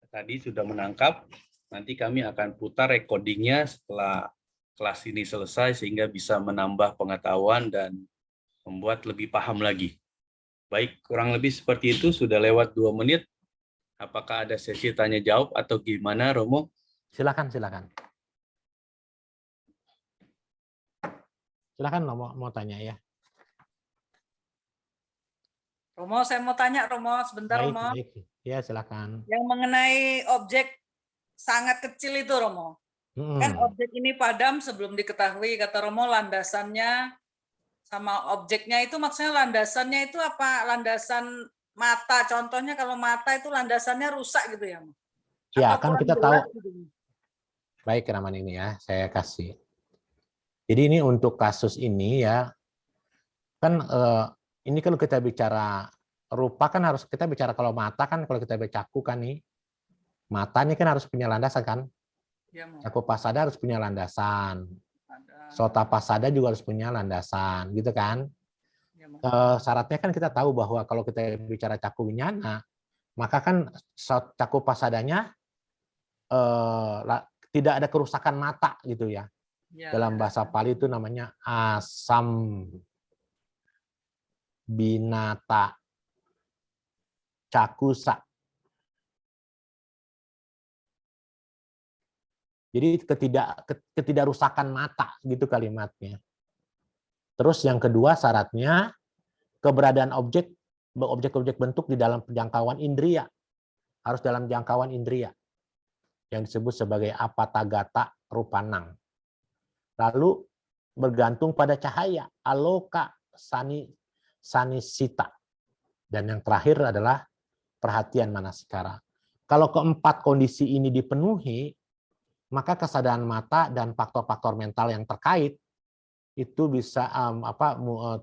tadi sudah menangkap. Nanti kami akan putar recordingnya setelah kelas ini selesai sehingga bisa menambah pengetahuan dan membuat lebih paham lagi. Baik, kurang lebih seperti itu. Sudah lewat 2 menit. Apakah ada sesi tanya jawab atau gimana, Romo? Silakan. Silakan mau tanya ya. Romo, saya mau tanya, Romo, sebentar, Romo. Baik. Ya, silakan. Yang mengenai objek sangat kecil itu, Romo. Kan objek ini padam sebelum diketahui, kata Romo, landasannya sama objeknya itu maksudnya landasannya itu apa? Landasan mata. Contohnya kalau mata itu landasannya rusak gitu ya, Romo? Ya, Atau kan kurang kita tahu. jelas gitu? Baik, Raman, ini ya, saya kasih. Jadi ini untuk kasus ini ya, kan ini kalau kita bicara rupa kan harus kita bicara kalau mata kan kalau kita caku kan nih, mata ini kan harus punya landasan kan? Ya, Romo. Caku pasada harus punya landasan. Ada. Sota pasada juga harus punya landasan, gitu kan? Ya, Romo. Syaratnya kan kita tahu bahwa kalau kita bicara caku winyana, maka kan caku pasadanya tidak ada kerusakan mata gitu ya. Ya, Dalam bahasa Pali itu namanya asam binata cakusa. Jadi ketidakrusakan mata gitu kalimatnya. Terus yang kedua syaratnya keberadaan objek-objek bentuk di dalam jangkauan indria. Harus dalam jangkauan indria. Yang disebut sebagai apatagata rupanang. Lalu bergantung pada cahaya, aloka sanisita. Dan yang terakhir adalah perhatian manasikara. Kalau keempat kondisi ini dipenuhi, maka kesadaran mata dan faktor-faktor mental yang terkait itu bisa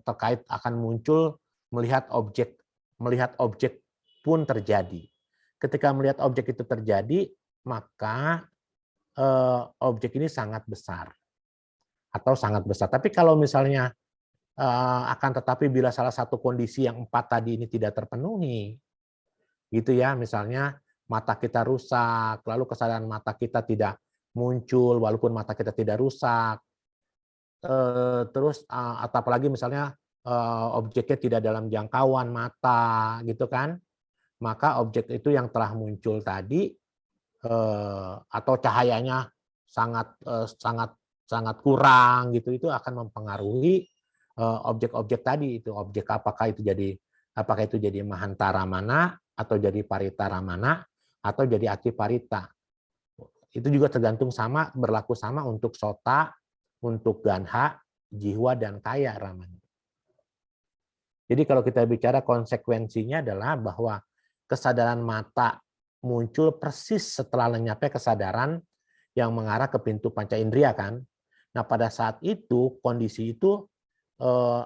terkait akan muncul melihat objek pun terjadi. Ketika melihat objek itu terjadi, maka objek ini sangat besar atau sangat besar. Tapi kalau misalnya akan tetapi bila salah satu kondisi yang 4 tadi ini tidak terpenuhi, gitu ya, misalnya mata kita rusak, lalu kesadaran mata kita tidak muncul walaupun mata kita tidak rusak, terus atau apalagi misalnya objeknya tidak dalam jangkauan mata, gitu kan, maka objek itu yang telah muncul tadi atau cahayanya sangat kurang gitu, itu akan mempengaruhi objek-objek tadi itu objek apakah itu jadi mahantara mana atau jadi paritara mana atau jadi atiparita. Itu juga tergantung berlaku sama untuk sota, untuk ganha, jiwa dan kaya, Raman. Jadi kalau kita bicara konsekuensinya adalah bahwa kesadaran mata muncul persis setelah lenyapnya kesadaran yang mengarah ke pintu panca indera kan. Nah, pada saat itu kondisi itu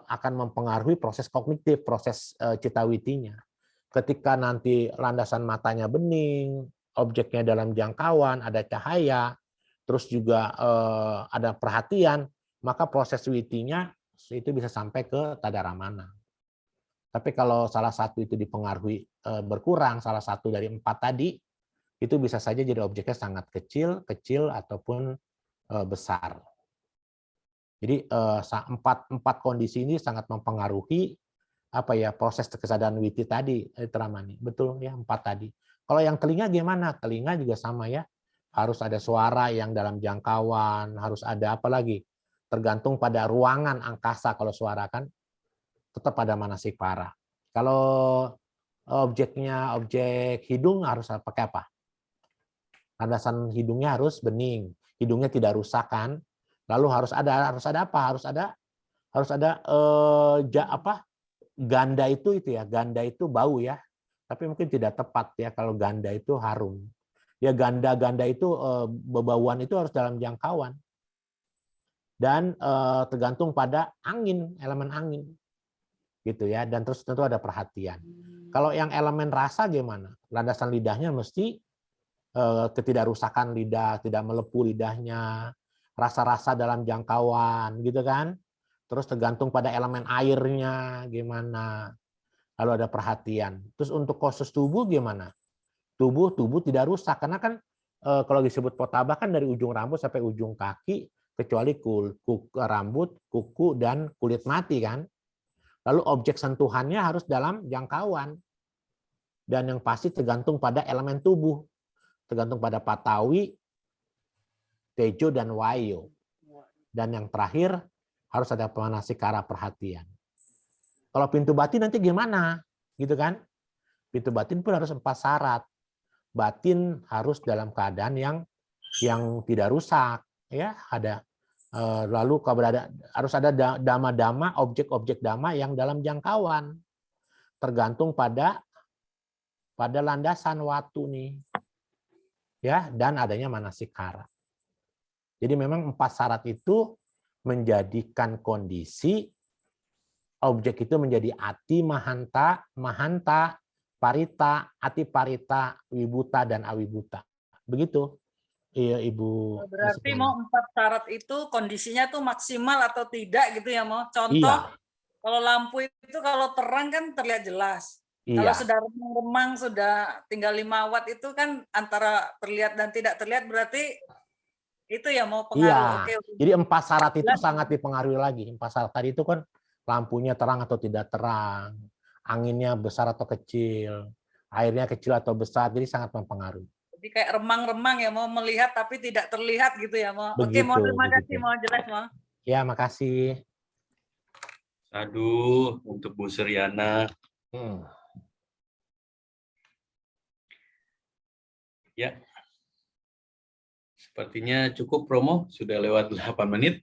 akan mempengaruhi proses kognitif, proses citawitinya. Ketika nanti landasan matanya bening, objeknya dalam jangkauan, ada cahaya, terus juga ada perhatian, maka proses witinya itu bisa sampai ke tadaramana. Tapi kalau salah satu itu dipengaruhi berkurang, salah satu dari 4 tadi, itu bisa saja jadi objeknya sangat kecil ataupun besar. Jadi empat kondisi ini sangat mempengaruhi proses kesadaran witi tadi, Ramani. Betul ya, 4 tadi. Kalau yang telinga gimana? Telinga juga sama ya. Harus ada suara yang dalam jangkauan, harus ada apa lagi? Tergantung pada ruangan angkasa kalau suara kan tetap ada manasikara. Kalau objek hidung harus pakai apa? Landasan hidungnya harus bening, hidungnya tidak rusak kan? Lalu harus ada apa? Harus ada ganda itu ya, ganda itu bau ya. Tapi mungkin tidak tepat ya kalau ganda itu harum. Ya ganda itu bebauan itu harus dalam jangkauan. Dan tergantung pada angin, elemen angin. Gitu ya, dan terus tentu ada perhatian. Kalau yang elemen rasa gimana? Landasan lidahnya mesti ketidakrusakan lidah, tidak melepuh lidahnya, rasa-rasa dalam jangkauan, gitu kan? Terus tergantung pada elemen airnya gimana. Lalu ada perhatian. Terus untuk khusus tubuh gimana? Tubuh tidak rusak karena kan kalau disebut potabah kan dari ujung rambut sampai ujung kaki kecuali rambut, kuku dan kulit mati kan. Lalu objek sentuhannya harus dalam jangkauan. Dan yang pasti tergantung pada elemen tubuh. Tergantung pada patawi, tejo, dan wayo. Dan yang terakhir, harus ada manasikara perhatian. Kalau pintu batin nanti gimana? Gitu kan? Pintu batin pun harus 4 syarat. Batin harus dalam keadaan yang tidak rusak. Ya, ada. Lalu harus ada dama-dama, objek-objek dama yang dalam jangkauan. Tergantung pada landasan watu nih. Ya, dan adanya manasikara. Jadi memang 4 syarat itu menjadikan kondisi objek itu menjadi ati, mahanta, parita, ati parita, wibuta, dan awibuta. Begitu. Iya, Ibu. Berarti mau 4 syarat itu kondisinya tuh maksimal atau tidak gitu ya, mau? Contoh, iya. Kalau lampu itu kalau terang kan terlihat jelas. Iya. Kalau sudah remang-remang, sudah tinggal 5 watt itu kan antara terlihat dan tidak terlihat, berarti itu ya mau pengaruh. Iya. Oke. Jadi 4 syarat itu sangat dipengaruhi lagi. 4 syarat tadi itu kan lampunya terang atau tidak terang, anginnya besar atau kecil, airnya kecil atau besar, jadi sangat mempengaruhi. Jadi kayak remang-remang ya, mau melihat tapi tidak terlihat gitu ya, mau. Oke, Begitu, mau terima kasih, begitu. mau jelas, mau. Ya, makasih. Aduh, untuk Bu Suryana. Ya, sepertinya cukup promo, sudah lewat 8 menit.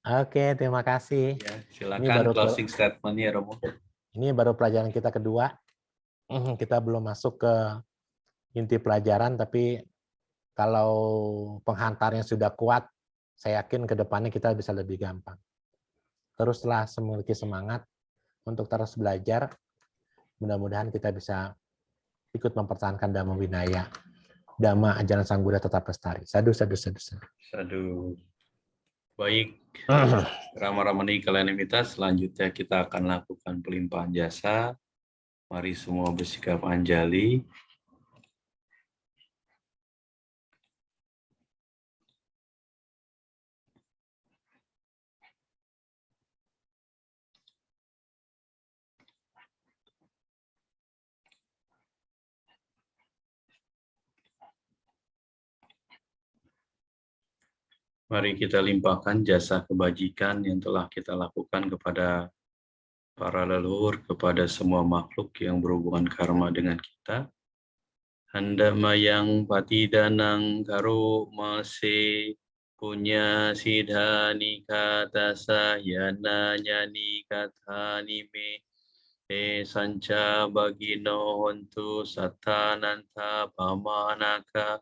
Oke, terima kasih. Ya, silakan closing statement-nya, Romo. Ini baru pelajaran kita kedua. Kita belum masuk ke inti pelajaran, tapi kalau penghantarnya sudah kuat, saya yakin ke depannya kita bisa lebih gampang. Teruslah memiliki semangat untuk terus belajar. Mudah-mudahan kita bisa ikut mempertahankan Dhamma Winaya. Dhamma ajaran Sang Buddha tetap lestari. Sadu, sadu, sadu, sadu. Sadu. Baik, Rama-Ramani Kalyanamitta, selanjutnya kita akan lakukan pelimpahan jasa. Mari semua bersikap anjali. Mari kita limpahkan jasa kebajikan yang telah kita lakukan kepada para leluhur, kepada semua makhluk yang berhubungan karma dengan kita. Handamayang patidanang karo mase punya sidhani kata sayana nyani kata nime sanca bagino hontu satananta pamanaka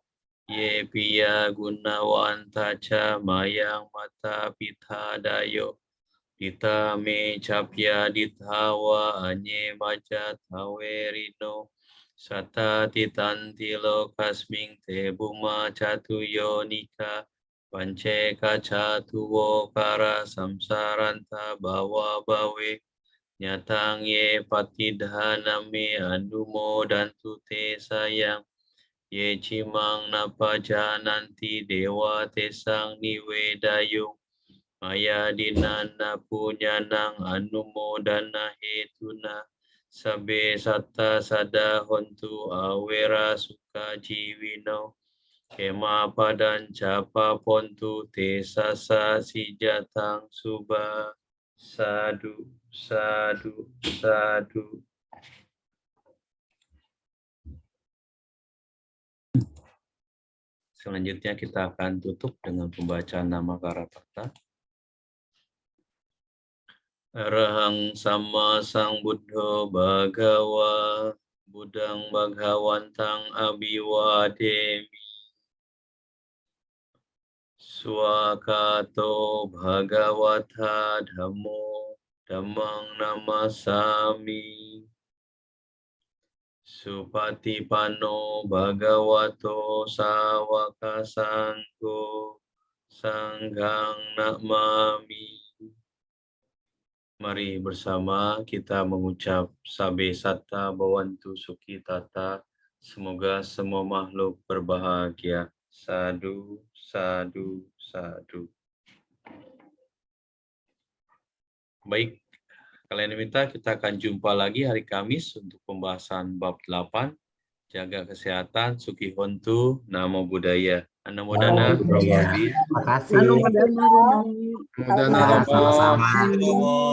ye piya gunawanta ca mayang mata pitha dayo dita me capya dithawa anye maja tawerino sata titanti lokasming te buma catu yonika pance kacatu wokara samsaranta bawa bawe nyatang ye patidhaname anumo dan te sayang ye cimang napa jananti dewa tesang niwedayung maya dinana punyanang anumodana hetuna sabe satta sada hontu awera suka jiwino kema padan capa pontu te sasa sijatang suba sadu sadu sadu. Selanjutnya kita akan tutup dengan pembacaan nama Karapata. Arahang sama sang Buddha Bhagawa Budang Bhagawantang Abiwademi Swakato Bhagawata Dhammo Dhammang Namasami Supatipano bhagavato sawaka sangho sanghang namami. Mari bersama kita mengucap Sabe Satta Bhavantu Sukhitata. Semoga semua makhluk berbahagia. Sadu, sadu, sadu. Baik, kalian minta kita akan jumpa lagi hari Kamis untuk pembahasan bab 8. Jaga kesehatan, Sukihontu, Namo Buddhaya. Namo Dana, Terima kasih. Anu Madana Romo. Sama-sama.